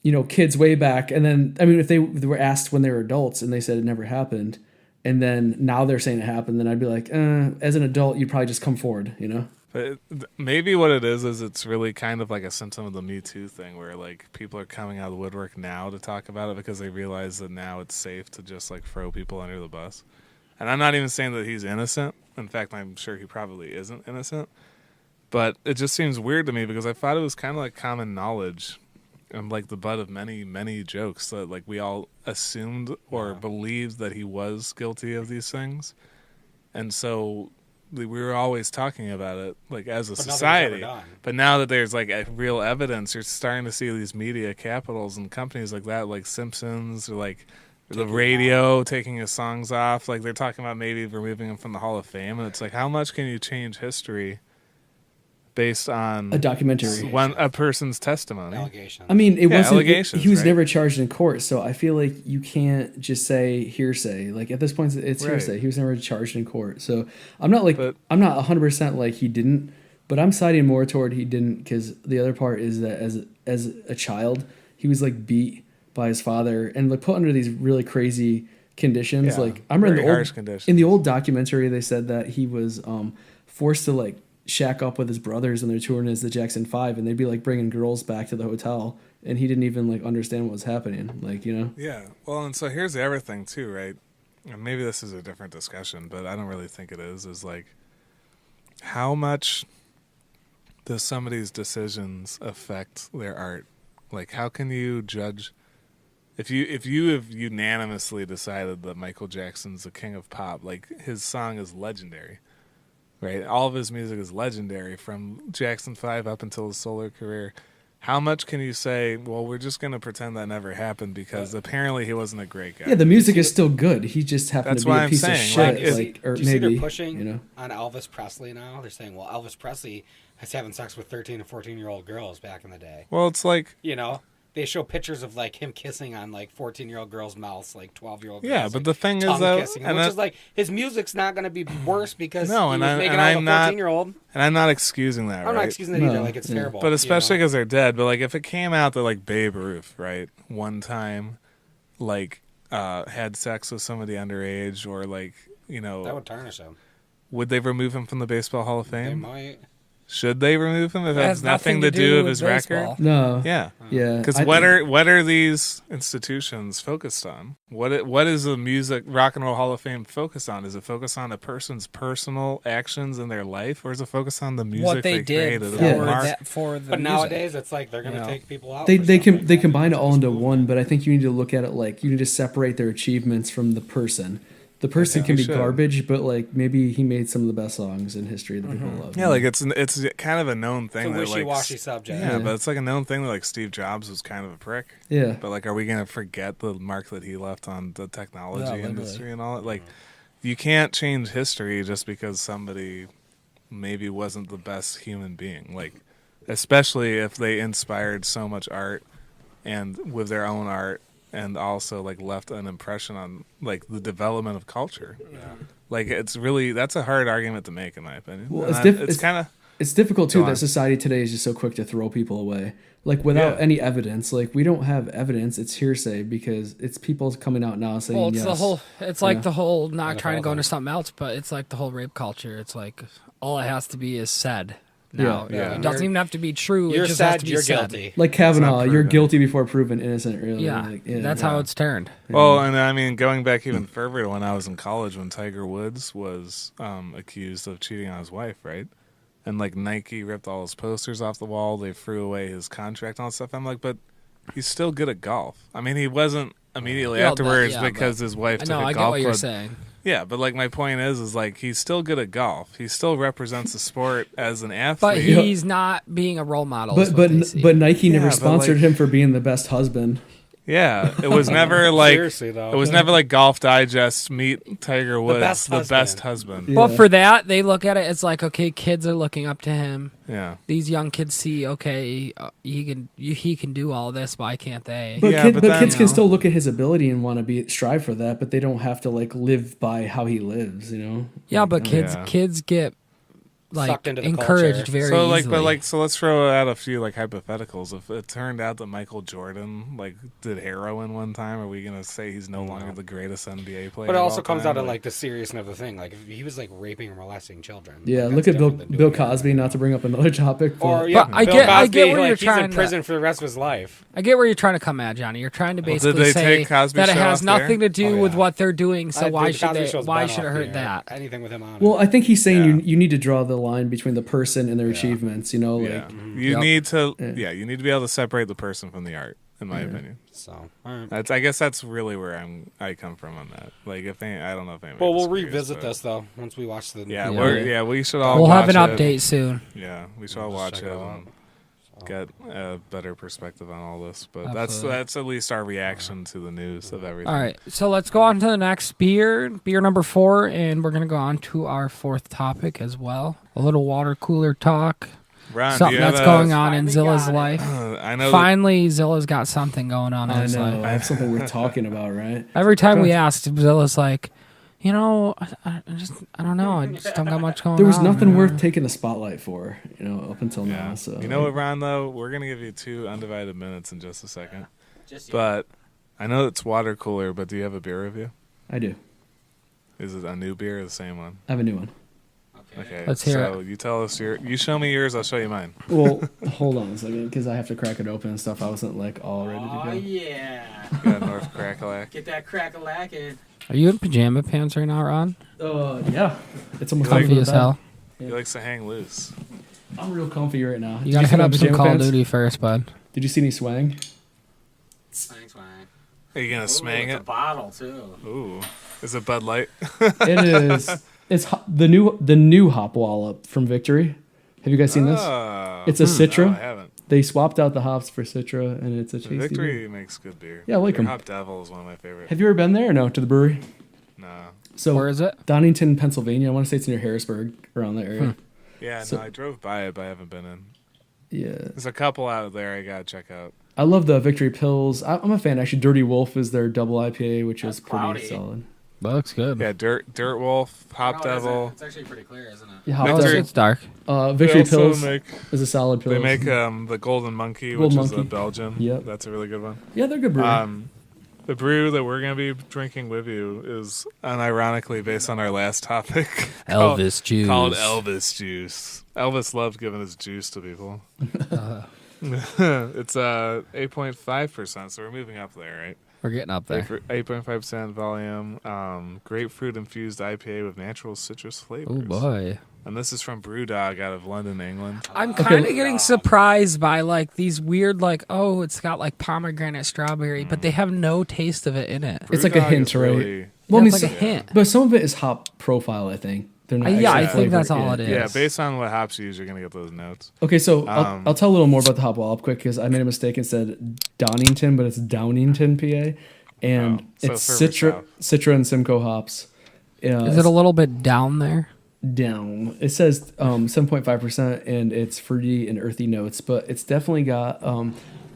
you know, kids way back and then I mean if they were asked when they were adults and they said it never happened and then now they're saying it happened, then I'd be like, as an adult you'd probably just come forward, you know? But maybe what it is it's really kind of like a symptom of the Me Too thing where like people are coming out of the woodwork now to talk about it because they realize that now it's safe to just like throw people under the bus. And I'm not even saying that he's innocent. In fact, I'm sure he probably isn't innocent. But it just seems weird to me because I thought it was kind of like common knowledge and like the butt of many, many jokes that like we all assumed or believed that he was guilty of these things. And so we were always talking about it like as a But nothing was society. ever done. But now that there's like a real evidence, you're starting to see these media capitals and companies like that, like Simpsons or like the radio taking his songs off. Like they're talking about maybe removing him from the Hall of Fame. And it's like, how much can you change history based on A documentary. a person's testimony? Allegations. I mean, it wasn't. allegations, He was right? never charged in court, so I feel like you can't just say hearsay. Like at this point, it's Right. hearsay. He was never charged in court, so I'm not like But- I'm not 100% like he didn't, but I'm siding more toward he didn't because the other part is that as a child he was like beat by his father and like put under these really crazy conditions. Yeah, like I remember very in the harsh old conditions. in the old documentary they said that he was forced to like shack up with his brothers when they're touring as the Jackson 5 and they'd be like bringing girls back to the hotel and he didn't even like understand what was happening, like, you know. Yeah. Well, and so here's the other thing too, right? And maybe this is a different discussion, but I don't really think it is like how much does somebody's decisions affect their art? Like how can you judge if you have unanimously decided that Michael Jackson's the king of pop, like his song is legendary. Right? All of his music is legendary from Jackson 5 up until his solo career. How much can you say, well, we're just going to pretend that never happened because apparently he wasn't a great guy? Yeah, the music is still good. He just happened That's to be why a I'm piece of saying, shit. like, is- Like, or do you see maybe they're pushing you know. on Elvis Presley now? They're saying, well, Elvis Presley has having sex with 13 and 14-year-old girls back in the day. Well, it's like, You know, they show pictures of like him kissing on like 14-year-old girls' mouths, like 12-year-old. Yeah, girls, but like, the thing is, tongue though, kissing, and which that- is like his music's not going to be worse because No, he and was I- making and out I'm with a not- 14-year-old. and I'm not excusing that, I'm right? not excusing that either. No, Like it's yeah. terrible. But especially you know? because they're dead. But like if it came out that like Babe Ruth, right, one time, like had sex with somebody underage, or like that would tarnish him. would they remove him from the Baseball Hall of They Fame? might. Should they remove him if it It has nothing to do with his baseball. record? No. Yeah. Yeah. Because I what think- are these institutions focused on? What is the Rock and Roll Hall of Fame focused on? Is it focused on a person's personal actions in their life, or is it focused on the music What they created? did the for, Yeah. mark- for the But music. nowadays, it's like they're gonna Yeah. take people out. They for they stuff can like they that. combine it all into Just one, but I think you need to look at it like you need to separate their achievements from the person. The person think can we be should. garbage, but like maybe he made some of the best songs in history that people love. Yeah, like it's kind of a known It's a thing that like wishy-washy subject. yeah, Yeah. but it's like a known thing that like Steve Jobs was kind of a prick. Yeah. But like, are we gonna forget the mark that he left on the technology Yeah, literally. industry and all that? Like, you can't change history just because somebody maybe wasn't the best human being. Like, especially if they inspired so much art and with their own art, and also like left an impression on like the development of culture. Like, it's really that's a hard argument to make in my opinion. Well, And it's it's kind of It's difficult too Go on. that society today is just so quick to throw people away, like without Yeah. any evidence. Like we don't have evidence; it's hearsay because it's people coming out now saying Well, it's yes. the whole. It's like Yeah. the whole. Not NFL trying to go into thing. something else, but it's like the whole rape culture. It's like all it has to be is said. Now, Yeah. it doesn't even have to be true. You're it just has sad. to be You're said. guilty. Like Kavanaugh, you're proven. guilty before proven innocent. Really, Yeah, Like, that's how it's turned. Well, and I mean, going back even further to when I was in college, when Tiger Woods was accused of cheating on his wife, right? And like Nike ripped all his posters off the wall, they threw away his contract and all that stuff. I'm like, but he's still good at golf. I mean, he wasn't immediately Well, afterwards yeah, because but- his wife I took know. a I get golf what you're club. saying. Yeah, but like my point is like he's still good at golf. He still represents the sport as an athlete. But he's not being a role model. is But what they see. but Nike never Yeah, but, sponsored like- him for being the best husband. Yeah, it was never like Seriously, though. it was never like Golf Digest meet Tiger Woods, best the husband. best husband. Yeah. But for that, they look at it as like, okay, kids are looking up to him. Yeah. These young kids see, okay, he can do all this. Why can't they? But, Yeah, kid, but but then- kids You can know. still look at his ability and want to strive for that, but they don't have to like live by how he lives. You know. Yeah, but kids Yeah. kids get like Sucked into the encouraged culture. very So like, easily. so let's throw out a few like hypotheticals. If it turned out that Michael Jordan like did heroin one time, are we gonna say he's no longer the greatest NBA player? But it of also all comes time? out of like the seriousness of the thing. Like if he was like raping and molesting children. Yeah, like, look that's at Bill different than Bill doing Cosby. Not to bring up another topic, but Or yeah, But I Bill get Cosby, where you're like, trying he's in to- prison for the rest of his life. I get where you're trying to come at, Johnny. You're trying to Well, did basically they say take Cosby's that it show has off the air? nothing to do Oh, with yeah. what they're doing. So why The should Cosby they? Show's Why been should it off hurt the air. that? Anything with him on. well, I think he's saying Yeah. you need to draw the line between the person and their achievements. You know, like Yeah, you Yep. need to. Yeah. Yeah, you need to be able to separate the person from the art, in my opinion. So, all right. That's. I guess that's really where I come from on that. Like, if I don't know if anybody. Well, we'll disagrees, revisit but- this though once we watch the. Yeah, Yeah. we should all. We'll have an watch it. update soon. Yeah, we should all Just watch check it it out. and get a better perspective on all this. But Absolutely. that's at least our reaction to the news of everything. All right, so let's go on to the next beer number 4, and we're gonna go on to our 4th topic as well. A little water cooler talk, Ron, do something you have that's a- going on in Finally Zilla's got it. life. I know. Finally, Zilla's got something going on in I his know life. I have something worth talking about, right? Every time we asked, Zilla's like, you know, I don't know. I just don't got much going on. There was nothing you know? worth taking the spotlight for, you know, up until Yeah. now. So You know what, Ron? Though we're gonna give you 2 undivided minutes in just a second. But I know it's water cooler. But do you have a beer review? I do. Is it a new beer or the same one? I have a new one. Okay. Let's hear so you tell us you show me yours. I'll show you mine. Well, hold on a second, because I have to crack it open and stuff. I wasn't like all ready to Oh go. yeah, You got North Crackalack. get that crack-a-lackin'. Are you in pajama pants right now, Ron? Yeah, it's almost Like- time for Comfy the as bed. hell. He likes to hang loose. I'm real comfy right now. You Did gotta see hit my up some pajama Call of pants? Duty first, bud. Did you see any swang? Thanks, man. Are you gonna smang It's a it? bottle too. Ooh, is it Bud Light? It is. The new hop wallop from Victory. Have you guys seen this? Oh. It's a Citra. No, I haven't. They swapped out the hops for Citra, and it's a tasty. beer. Victory makes good beer. Yeah, I like Their 'em. Hop Devil is one of my favorite. Have you ever been there or no? To the brewery? No. So Where is it? Donington, Pennsylvania. I want to say it's near Harrisburg, around that area. Yeah, So- no, I drove by it, but I haven't been in. Yeah, There's a couple out there I gotta check out. I love the Victory Pills. I'm a fan. Actually, Dirty Wolf is their double IPA, which is That's pretty cloudy. solid. That looks good. Yeah, Dirt Wolf, Hop Oh, is it? Devil. It's actually pretty clear, isn't it? Yeah, Hop Victory- Devil. It's dark. Victory They also Pills make is a solid pill. they make the Golden Monkey, Golden which is a Monkey. Belgian. Yep. That's a really good one. Yeah, they're good brewery. The brew that we're going to be drinking with you is unironically based on our last topic. Elvis juice. Called Elvis juice. Elvis loved giving his juice to people. It's 8.5%, so we're moving up there, right? We're getting up there. 8.5% volume. Grapefruit infused IPA with natural citrus flavors. Oh boy. And this is from Brewdog out of London, England. I'm kind of getting surprised by like these weird it's got like pomegranate strawberry, but they have no taste of it in it. It's like a Brewdog hint, is right? really- Well, I mean, It's like a hint. but some of it is hop profile, I think. They're not Yeah, actually I think that's flavored. all it is. Yeah, based on what hops you use, you're going to get those notes. Okay, so I'll tell a little more about the hop wall up quick because I made a mistake and said Donington, but it's Downington, PA, and so it's further Citra and Simcoe hops. Is it a little bit down there? Down? It says 7.5%, and it's fruity and earthy notes, but it's definitely got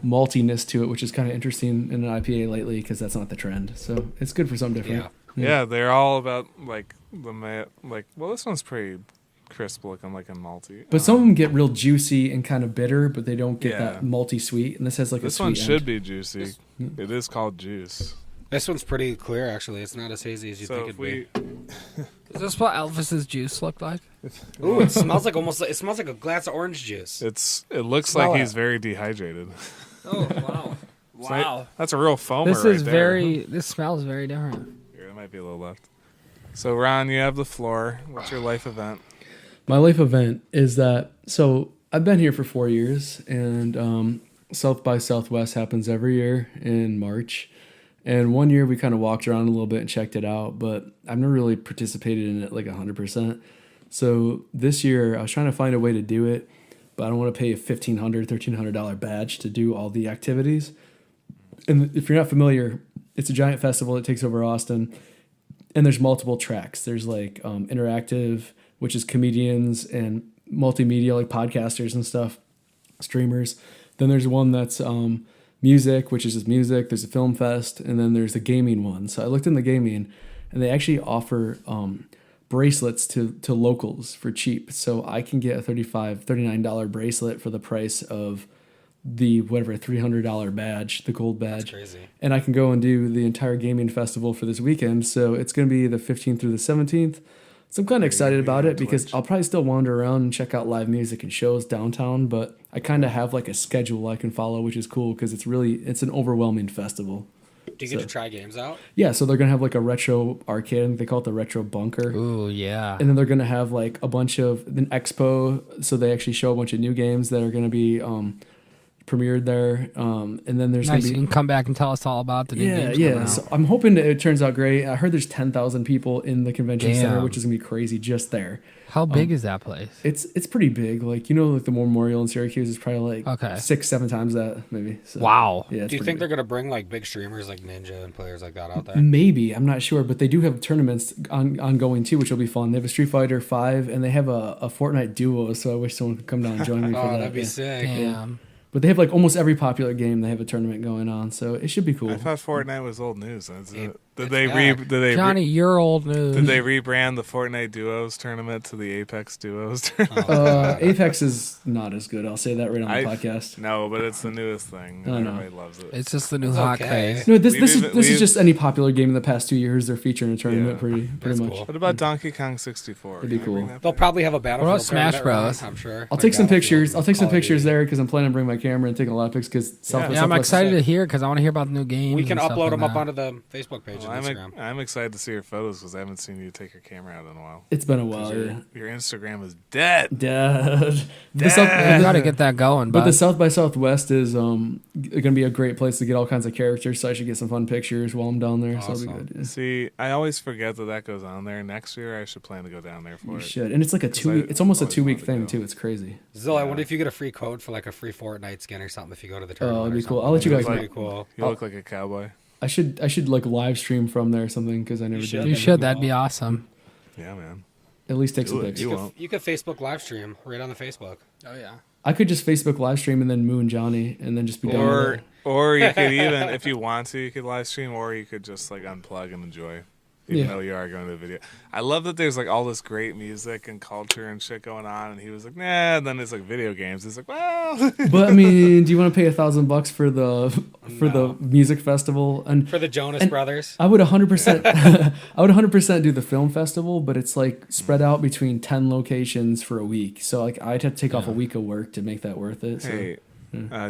maltiness to it, which is kind of interesting in an IPA lately because that's not the trend. So it's good for something different. Yeah, they're all about like this one's pretty crisp looking, like a malty. But some of them get real juicy and kind of bitter, but they don't get Yeah. that malty sweet. And this has like This a sweet one should end. be juicy. It is called juice. This one's pretty clear, actually. It's not as hazy as you So think if it'd we, Is this what Elvis's juice looked like? be. Ooh, it smells like it smells like a glass of orange juice. it looks Smell like it. he's very dehydrated. Oh wow! Wow. That's a real foamer This right is there. This smells very different. Here, there might be a little left. So Ron, you have the floor. What's your life event? My life event is that, so I've been here for 4 years, and South by Southwest happens every year in March. And one year we kind of walked around a little bit and checked it out, but I've never really participated in it like 100%. So this year I was trying to find a way to do it, but I don't want to pay a $1,500, $1,300 badge to do all the activities. And if you're not familiar, it's a giant festival that takes over Austin, and there's multiple tracks. There's like interactive, which is comedians and multimedia, like podcasters and stuff, streamers. Then there's one that's music, which is just music. There's a film fest, and then there's the gaming one. So I looked in the gaming, and they actually offer bracelets to locals for cheap. So I can get a $39 bracelet for the price of the $300 badge, the gold badge. That's crazy. And I can go and do the entire gaming festival for this weekend. So it's going to be the 15th through the 17th. So I'm kind of excited about it because I'll probably still wander around and check out live music and shows downtown, but I kind of have like a schedule I can follow, which is cool because it's an overwhelming festival. Do you get to try games out? Yeah, so they're going to have like a retro arcade, and they call it the Retro Bunker. Ooh yeah. And then they're going to have like a bunch of an expo, so they actually show a bunch of new games that are going to be premiered there. And then there's Nice. going to You be can come back and tell us all about the new games. coming out. So I'm hoping that it turns out great. I heard there's 10,000 people in the convention center, Damn. which is gonna be crazy just there. How big is that place? It's pretty big. Like like the Memorial in Syracuse is probably like Okay. 6-7 times that maybe. So, Wow. Yeah. Do you think they're going to bring like big streamers like Ninja and players like that out there? Maybe, I'm not sure, but they do have tournaments ongoing too, which will be fun. They have a Street Fighter 5 and they have a Fortnite duo. So I wish someone could come down and join me for Oh, that. that'd be Yeah. sick. Damn. But they have like almost every popular game. They have a tournament going on, so it should be cool. I thought Fortnite was old news. It's Did back. they Johnny, you're old news. did they rebrand the Fortnite Duos tournament to the Apex Duos tournament? Apex is not as good. I'll say that right on the I- podcast. No, but it's the newest thing. I know. Everybody loves it. It's just the new hot okay. craze. No, this We've is just any popular game in the past 2 years. They're featuring a tournament Yeah. pretty That's much. cool. What about Donkey Kong 64? That'd be Can I bring cool. that They'll back? probably have a Battlefield. What about Smash tournament around, Bros? I'm sure. I'll Like take some Battlefield pictures. and I'll take some Call of pictures Duty. there because I'm planning on bringing my camera and taking a lot of pictures. Because Yeah, I'm excited to hear because I want to hear about the new games. We can and stuff upload like them up that. onto the Facebook page Well, and Instagram. I'm excited to see your photos because I haven't seen you take your camera out in a while. It's been a while. Yeah. Your Instagram is dead. Dad. We got to get that going. But the bud. South by Southwest is going to be a great place to get all kinds of characters. So I should get some fun pictures while I'm down there. So Awesome. that'll be good. Yeah. See, I always forget that goes on there. Next year, I should plan to go down there for You it. should, and it's like a 2 I week. It's almost a always 2 week wanted to thing go. too. It's crazy. Zilla, I wonder if you get a free code for like a free Fortnite skin or something if you go to the tournament. it'd or be cool. something. I'll let you That'd guys be know. pretty cool. You look like a cowboy. I should like live stream from there or something because I never should. did. you should. That'd be awesome. Yeah, man. At least take some Do it. pics. You You won't. could, you could Facebook live stream right on the Facebook. Oh yeah. I could just Facebook live stream and then moon Johnny and then just be done with it. Or you could even, if you want to, you could live stream, or you could just like unplug and enjoy. even Yeah. though you are going to a video. I love that there's like all this great music and culture and shit going on, and he was like, nah. And then it's like video games. It's like, well, But I mean, do you want to pay $1,000 for the music festival and For the Jonas Brothers. I would 100%. I would 100% do the film festival, but it's like spread out between 10 locations for a week. So like I'd have to take off a week of work to make that worth it. So. hey,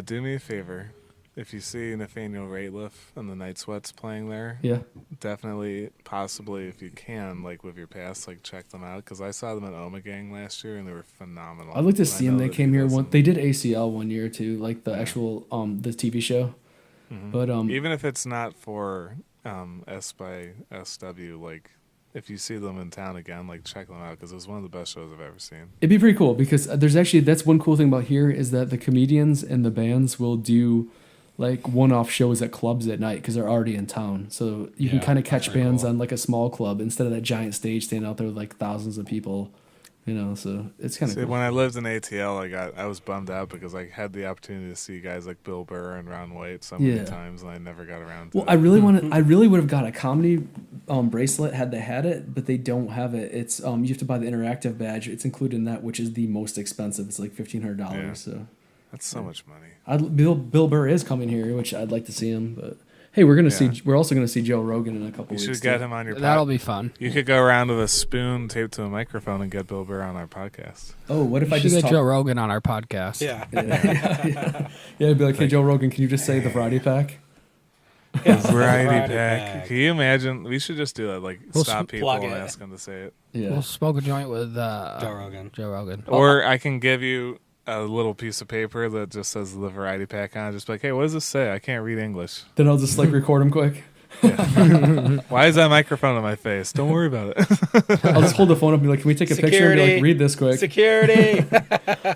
do me a favor. If you see Nathaniel Rateliff and the Night Sweats playing there, Yeah. definitely, possibly, if you can, like with your pass, like check them out, because I saw them at Omegang last year and they were phenomenal. I'd like to I see know them. They that came he here does one. them. They did ACL one year too, like the actual the TV show. But Even if it's not for S by SW, like if you see them in town again, like check them out, because it was one of the best shows I've ever seen. it'd be pretty cool because there's actually that's one cool thing about here is that the comedians and the bands will do like one-off shows at clubs at night because they're already in town. So you can Yeah, kind of that's catch very bands cool. on like a small club instead of that giant stage standing out there with like thousands of people. You know, so it's kind of See, cool. when I lived in ATL, I was bummed out because I had the opportunity to see guys like Bill Burr and Ron White so many Yeah. times, and I never got around to Well, it. I really wanted. I really would have got a comedy bracelet had they had it, but they don't have it. It's you have to buy the interactive badge. It's included in that, which is the most expensive. It's like $1,500. Yeah. So That's so much money. Bill Burr is coming here, which I'd like to see him. But hey, we're gonna Yeah. see. We're also gonna see Joe Rogan in a couple You weeks. should get too. him on your That'll podcast. be fun. You could go around with a spoon taped to a microphone and get Bill Burr on our podcast. Oh, what if I should just get talk? Joe Rogan on our podcast. Yeah. Yeah, I'd be like, hey, Joe Rogan, can you just say the variety pack? Variety pack. Can you imagine? We should just do that. Like, We'll stop people plug and it. ask them to say it. Yeah. We'll smoke a joint with Joe Rogan. Joe Rogan. Or I can give you a little piece of paper that just says the variety pack on it. Just be like, hey, what does this say? I can't read English. Then I'll just like record him quick. Why is that microphone in my face? Don't worry about it. I'll just hold the phone up and be like, can we take a picture and be Security. like, read this quick? Security.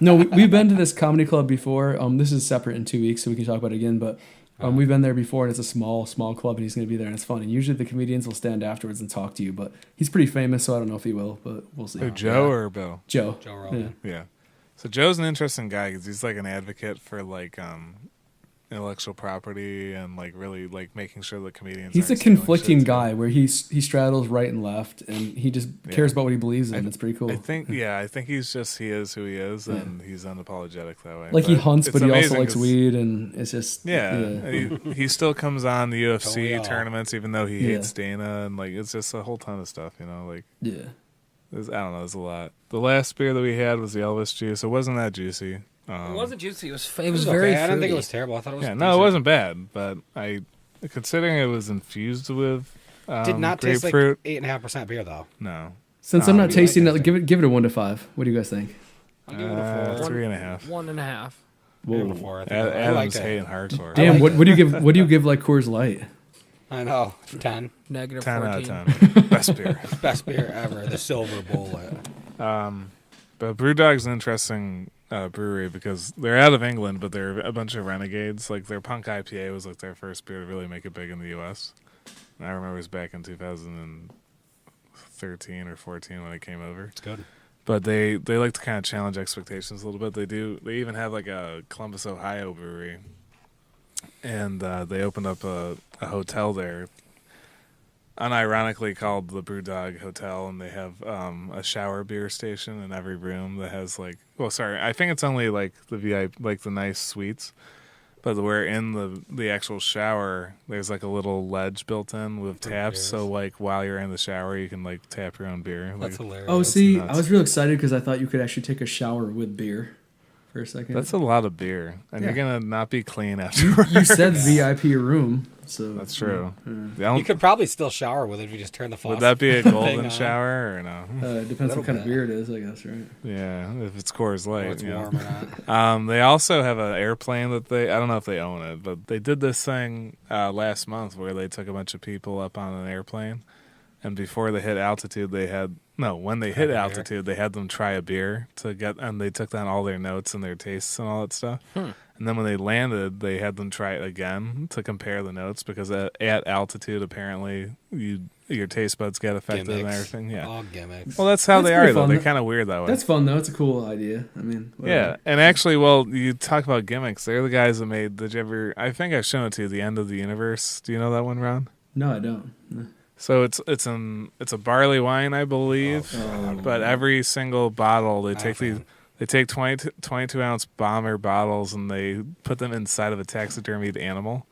No, we've been to this comedy club before. This is separate in 2 weeks, so we can talk about it again. But we've been there before, and it's a small club, and he's going to be there, and it's fun. And usually the comedians will stand afterwards and talk to you, but he's pretty famous, so I don't know if he will, but we'll see. Who, Joe or Bill? Joe. Joe Rogan. Yeah. So Joe's an interesting guy because he's like an advocate for like intellectual property and like really like making sure that comedians. He's a aren't stealing conflicting shit, too. guy where he straddles right and left, and he just cares about what he believes in. It's pretty cool. I think he is who he is, and he's unapologetic that way. Like he But hunts, it's but he also amazing likes 'cause- weed, and it's just Yeah, he still comes on the Don't we UFC all? tournaments, even though he Yeah. hates Dana, and like it's just a whole ton of stuff, you know. Like yeah. I don't know, there's a lot. The last beer that we had was the Elvis juice. It wasn't that juicy. It wasn't juicy. It was It was very. okay. I didn't think fruity. it was terrible. I thought it was Yeah, no, it decent. wasn't bad, but considering it was infused with Did not taste like grapefruit. 8.5% beer though. No, Since No, I'm I not do tasting like it, that give it a 1 to 5. What do you guys think? I'll give it a 4. 3.5. 1.5. Give it a 4. I think I Adam's liked it. hating hardcore. Damn, like what do you give? What do you give like Coors Light? I know. 10. Negative 10 14. out of 10. Best beer. Best beer ever. The Silver Bullet. But Brewdog's an interesting brewery because they're out of England, but they're a bunch of renegades. Like their Punk IPA was like their first beer to really make it big in the U.S. And I remember it was back in 2013 or 14 when it came over. It's good. But they like to kind of challenge expectations a little bit. They even have like a Columbus, Ohio brewery, and they opened up a hotel there, unironically called the Brewdog Hotel, and they have a shower beer station in every room that has like, well, sorry, I think it's only like the VIP, like the nice suites, but where in the actual shower there's like a little ledge built in with taps, beers. so like while you're in the shower you can like tap your own beer. That's Like, hilarious. Oh, see, nuts. I was real excited because I thought you could actually take a shower with beer for a second. that's a lot of beer, and Yeah. you're gonna not be clean afterwards. You said VIP room, so That's true. You could probably still shower with it if you just turn the faucet. Would that be a thing golden on. shower or no? Depends Little what kind of bit. beer it is, I guess, right? Yeah, if it's Coors Light. Or it's you know. warm or not. They also have an airplane that I don't know if they own it, but they did this thing last month where they took a bunch of people up on an airplane, and before they hit altitude, when they hit a beer. altitude, they had them try a beer and they took down all their notes and their tastes and all that stuff. And then when they landed, they had them try it again to compare the notes because at altitude, apparently, your taste buds get affected and Gimmicks. everything. Yeah. All gimmicks. Well, that's how That's they pretty are, though. fun. They're kind of weird that way. That's fun though. It's a cool idea. I mean, whatever. Yeah, and actually, well, you talk about gimmicks. They're the guys that I think I've shown it to you, The End of the Universe. Do you know that one, Ron? No, I don't. No. So it's a barley wine, I believe, but every single bottle they take 22 ounce bomber bottles and they put them inside of a taxidermied animal.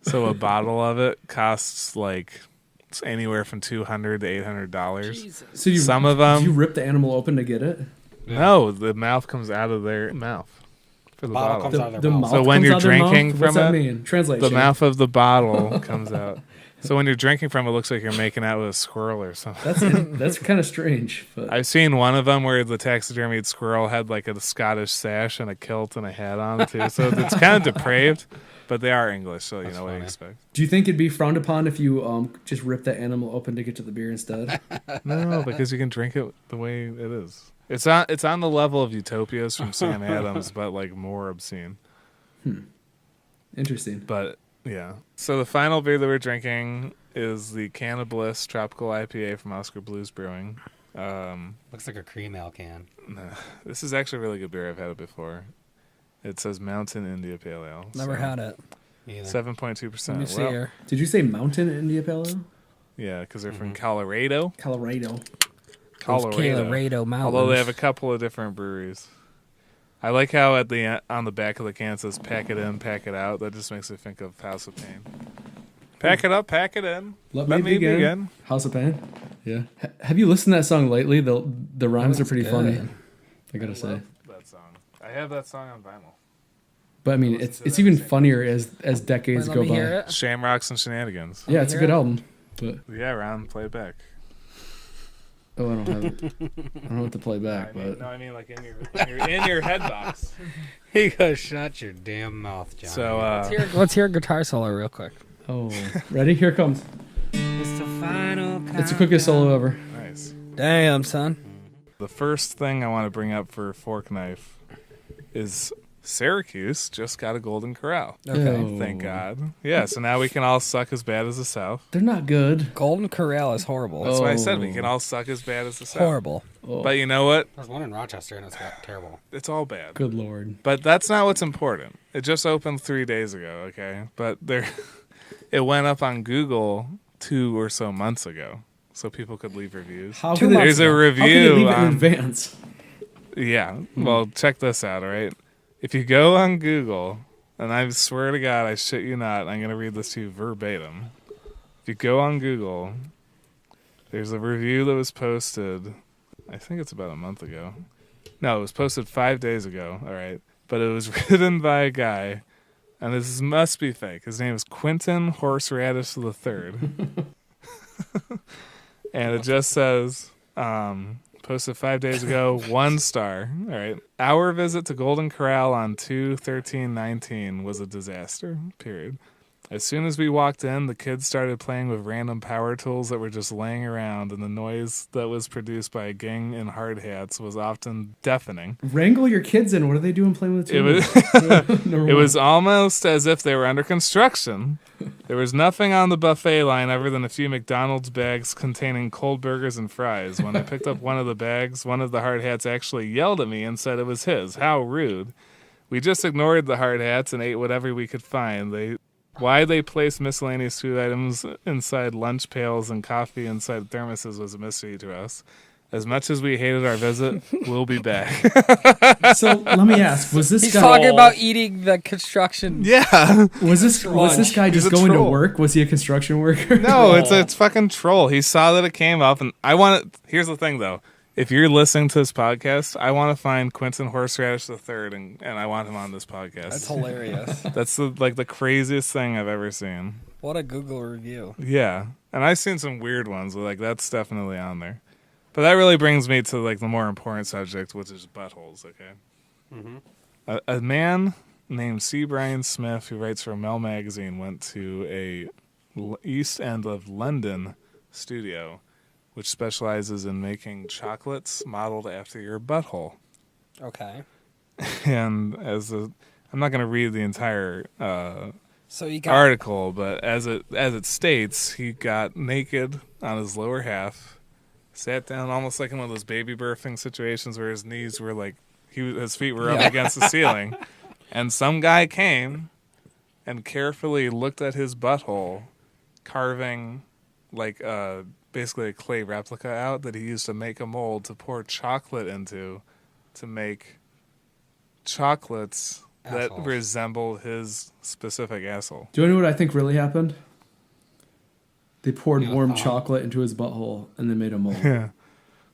So a bottle of it costs like it's anywhere from $200 to $800. So Some of them, you rip the animal open to get it? no, the mouth comes out of their mouth for the Bottle bottle. comes out of The their mouth. mouth So when comes you're out their mouth? drinking What's from that it, mean? Translate. The Shane. mouth of the bottle comes out. So when you're drinking from it, looks like you're making out with a squirrel or something. That's kind of strange. But I've seen one of them where the taxidermied squirrel had like a Scottish sash and a kilt and a hat on too. So it's kind of depraved, but they are English, so you know what you expect. do you think it'd be frowned upon if you just rip that animal open to get to the beer instead? No, because you can drink it the way it is. It's on the level of Utopias from Sam Adams, but like more obscene. Interesting. But yeah. So the final beer that we're drinking is the Can of Bliss Tropical IPA from Oscar Blues Brewing. Looks like a cream ale can. This is actually a really good beer. I've had it before. It says Mountain India Pale Ale. Never had it. Either. 7.2%. Let me see Well, here. Did you say Mountain India Pale Ale? yeah, because they're from Colorado. Colorado. Colorado Mountains. Although they have a couple of different breweries. I like how on the back of the can it says "pack it in, pack it out." That just makes me think of House of Pain. Pack it up, pack it in. Let me begin. House of Pain. Yeah. Have you listened to that song lately? The rhymes are pretty funny. I gotta say. That song. I have that song on vinyl. But I mean, it's even funnier as decades Wait, go let me hear by. it. Shamrocks and Shenanigans. Yeah, it's a good album. But Yeah, Ron, play it back. oh, I don't have it. I don't know what to play back. But I mean like in your head box. He goes, shut your damn mouth, John. So Let's hear a guitar solo real quick. oh, ready? Here it comes. it's the final It's the quickest solo ever. nice. Damn, son. The first thing I want to bring up for Fork Knife is Syracuse just got a Golden Corral. Okay. Ew. Thank God. Yeah, so now we can all suck as bad as the South. They're not good. Golden Corral is horrible. That's why I said Oh. we can all suck as bad as the South. Horrible. Oh, But you know what? There's one in Rochester, and it's got terrible. It's all bad. good lord. But that's not what's important. It just opened 3 days ago, okay? But it went up on Google 2 or so months ago, so people could leave reviews. How 2 could they, months There's a ago. how could they review leave it in on advance? Yeah. Well, check this out, all right? If you go on Google, and I swear to God, I shit you not, I'm going to read this to you verbatim. If you go on Google, there's a review that was posted, I think it's about a month ago. No, it was posted 5 days ago, all right? But it was written by a guy, and this must be fake. His name is Quentin Horseradish III. And it just says, posted 5 days ago, 1 star. All right. Our visit to Golden Corral on 2/13/19 was a disaster, period. As soon as we walked in, the kids started playing with random power tools that were just laying around, and the noise that was produced by a gang in hard hats was often deafening. Wrangle your kids in. What are they doing playing with the It tools? was it was almost as if they were under construction. There was nothing on the buffet line other than a few McDonald's bags containing cold burgers and fries. When I picked up one of the bags, one of the hard hats actually yelled at me and said it was his. How rude. We just ignored the hard hats and ate whatever we could find. Why they placed miscellaneous food items inside lunch pails and coffee inside thermoses was a mystery to us. As much as we hated our visit, we'll be back. So let me ask: was this He's guy talking about eating the construction. Yeah. was this guy He's just a going to troll. work? Was he a construction worker? No, it's fucking troll. He saw that it came up, and here's the thing, though. If you're listening to this podcast, I want to find Quentin Horseradish III, and I want him on this podcast. That's hilarious. That's the craziest thing I've ever seen. What a Google review. Yeah, and I've seen some weird ones, but like that's definitely on there. But that really brings me to like the more important subject, which is buttholes. Okay, a man named C. Brian Smith, who writes for Mel Magazine, went to a East End of London studio, which specializes in making chocolates modeled after your butthole. Okay. And I'm not going to read the entire So you got article, but as it states, he got naked on his lower half, sat down almost like in one of those baby birthing situations where his knees were like his feet were up against the ceiling, and some guy came and carefully looked at his butthole, carving like basically a clay replica out that he used to make a mold to pour chocolate into to make chocolates that Assholes. resemble his specific asshole. Do you know what I think really happened? They poured Yeah, warm chocolate into his butthole and then made a mold. Yeah.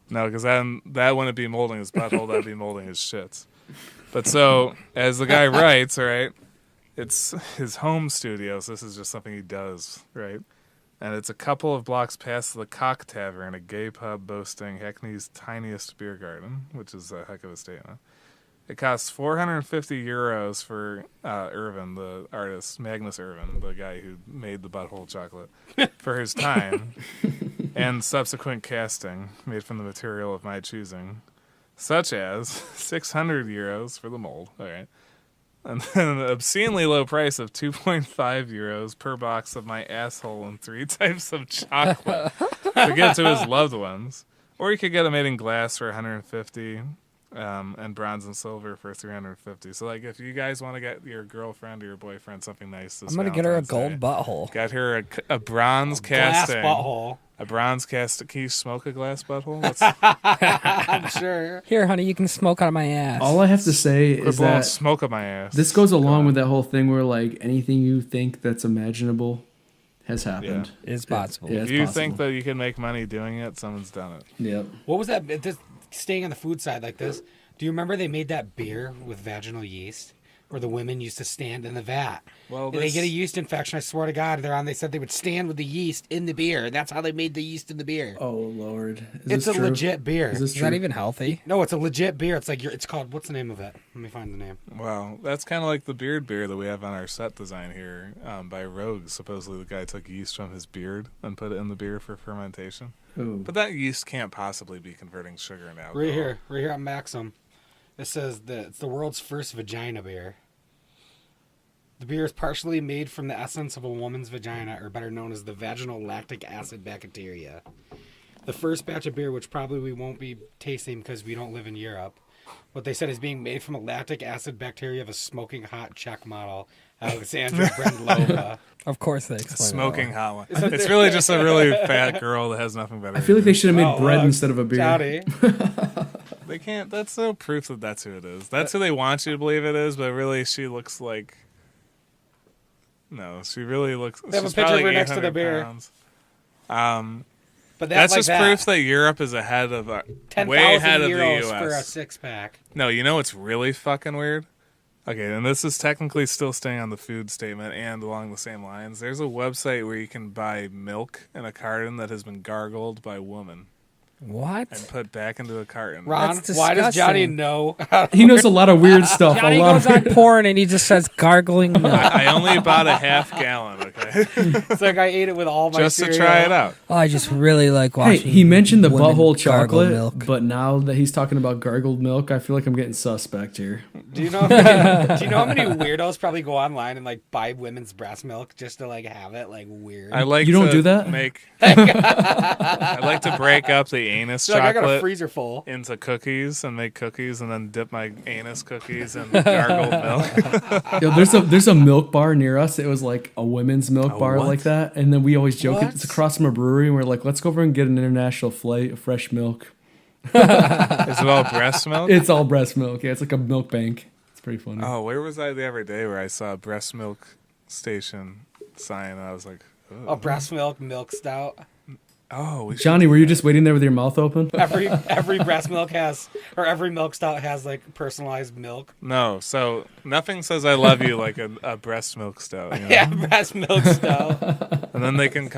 No, because that wouldn't be molding his butthole. That'd be molding his shits. But so, as the guy writes, right, it's his home studio, so this is just something he does, right? And it's a couple of blocks past the Cock Tavern, a gay pub boasting Hackney's tiniest beer garden, which is a heck of a statement. It costs 450 euros for Irvin, the artist, Magnus Irvin, the guy who made the butthole chocolate, for his time and subsequent casting made from the material of my choosing, such as 600 euros for the mold, all right, and then an obscenely low price of 2.5 euros per box of my asshole and 3 types of chocolate to give to his loved ones. Or you could get it made in glass for 150 and bronze and silver for 350. So, like, if you guys want to get your girlfriend or your boyfriend something nice this I'm gonna get her a Valentine's gold Day, butthole. Get her a bronze Glass casting. butthole. A bronze casting. Can you smoke a glass butthole? That's I'm sure. Here, honey, you can smoke out of my ass. All I have to say quit is blowing that smoke up my ass. this goes along with that whole thing where, like, anything you think that's imaginable has happened. Is possible. Yeah, If it's you possible. think that you can make money doing it, someone's done it. Yep. What was that? Just staying on the food side like this. Do you remember they made that beer with vaginal yeast, where the women used to stand in the vat? Well, And they get a yeast infection. I swear to God, they said they would stand with the yeast in the beer, and that's how they made the yeast in the beer. Oh Lord, is It's this a true? legit beer. Is this Is true? that even healthy? No, it's a legit beer. It's like it's called. What's the name of it? Let me find the name. Wow, that's kind of like the beard beer that we have on our set design here by Rogue. Supposedly the guy took yeast from his beard and put it in the beer for fermentation. Oh. But that yeast can't possibly be converting sugar into alcohol. Right here on Maxim. It says that it's the world's first vagina beer. The beer is partially made from the essence of a woman's vagina, or better known as the vaginal lactic acid bacteria. The first batch of beer, which probably we won't be tasting because we don't live in Europe, what they said is being made from a lactic acid bacteria of a smoking hot Czech model, Alexandra Brendlova. Of course they explain. Smoking hot one. It's really just a really fat girl that has nothing better. I feel like they should have made Oh, bread look, instead of a beer. Johnny. They can't. That's no proof that that's who it is. That's who they want you to believe it is, but really she looks like. No, she really looks. They have a she's picture of probably her next to the 800 beer. pounds. But That's like just that. proof that Europe is ahead of 10,000 way ahead of the euros U.S. for a 6-pack. No, you know what's really fucking weird? Okay, and this is technically still staying on the food statement and along the same lines. There's a website where you can buy milk in a carton that has been gargled by a woman and What? put back into a carton. Ron, That's why does Johnny disgusting. know? He knows a lot of weird stuff. Johnny a lot goes of on porn and he just says gargling milk. I only bought a half gallon, okay? It's like I ate it with all my Just to cereal. try it out. Oh, I just really like Hey, watching. he mentioned the women butthole gargle chocolate, milk. but now that he's talking about gargled milk, I feel like I'm getting suspect here. Do you know? Do you know how many weirdos probably go online and like buy women's breast milk just to like have it like weird? I like You don't to do that? I like to break up the anus So, like, I got a chocolate freezer full. into cookies and make cookies and then dip my anus cookies in gargled milk. Yo, there's a milk bar near us. It was like a women's milk bar what? like that, and then we always joke What? it's across from a brewery, and we're like, let's go over and get an international flight of fresh milk. Is it all breast milk? It's all breast milk. Yeah, it's like a milk bank. It's pretty funny. Oh, where was I the other day where I saw a breast milk station sign and I was like, Oh, breast milk stout. oh, we should Johnny, were you just waiting there with your mouth open? Every breast milk has, or every milk stout has like personalized milk. No, so nothing says I love you like a breast milk stout. You know? Yeah, breast milk stout. And then they can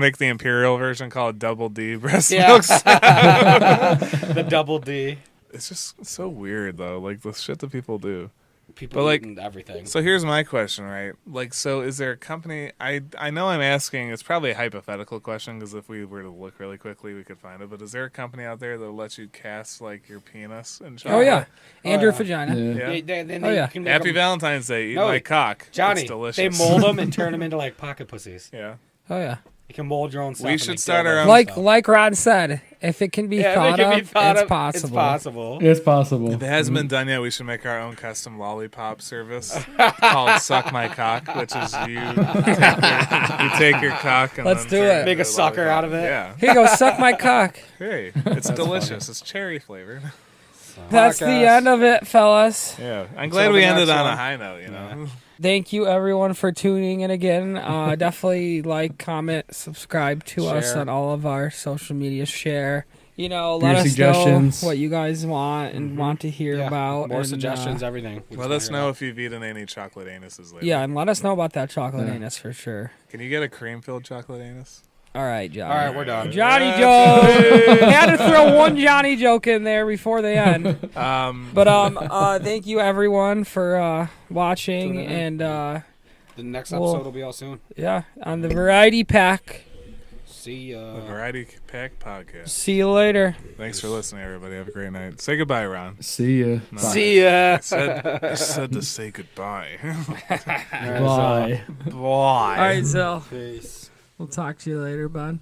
make the imperial version called Double D breast Yeah. milk stout. The double D. It's just so weird though, like the shit that people do. People But, like, eating everything. So here's my question, right? Like, so is there a company? I know I'm asking. It's probably a hypothetical question because if we were to look really quickly, we could find it. But is there a company out there that lets you cast like your penis in chocolate? Oh yeah, and your yeah. vagina. Yeah. Then Oh, yeah. can make Happy 'em- Valentine's Day. Eat No, my cock. Johnny, It's delicious. they mold them and turn them into like pocket pussies. Yeah. Oh yeah. You can mold your own stuff. We and should make start our dildos own and Like stuff. like Ron said, if it can be Yeah, thought it can of, be thought it's of. possible. It's possible. It's possible. If it hasn't been done yet, we should make our own custom lollipop service called "Suck My Cock," which is you take your cock and Let's then do turn it. Make a into sucker lollipop. out of it. Yeah. Here you go, suck my cock. Hey, it's delicious. It's cherry flavored. That's the Podcast. end of it, fellas. Yeah, I'm glad Until we the ended next on a one. high note. You know. Thank you, everyone, for tuning in again. Definitely like, comment, subscribe to us Share. on all of our social media. Share. You know, Your let us know suggestions. what you guys want and want to hear Yeah, about. more and, suggestions, everything. We Let just us wanna know hear if you've eaten any chocolate anuses lately. Yeah, and let us know about that chocolate Yeah. anus for sure. Can you get a cream-filled chocolate anus? All right, Johnny. that. All right, we're done. Johnny Yeah, joke. Had to throw one Johnny joke in there before the end. But thank you everyone for watching Tuning in. and The next Well- episode will be out soon. yeah, on the Variety Pack. See The ya. Variety Pack Podcast. See you later. Thanks for listening, everybody. Have a great night. Say goodbye, Ron. See ya. No. See ya. I said to say goodbye. Bye. Bye. All right, Zill. Peace. We'll talk to you later, bud.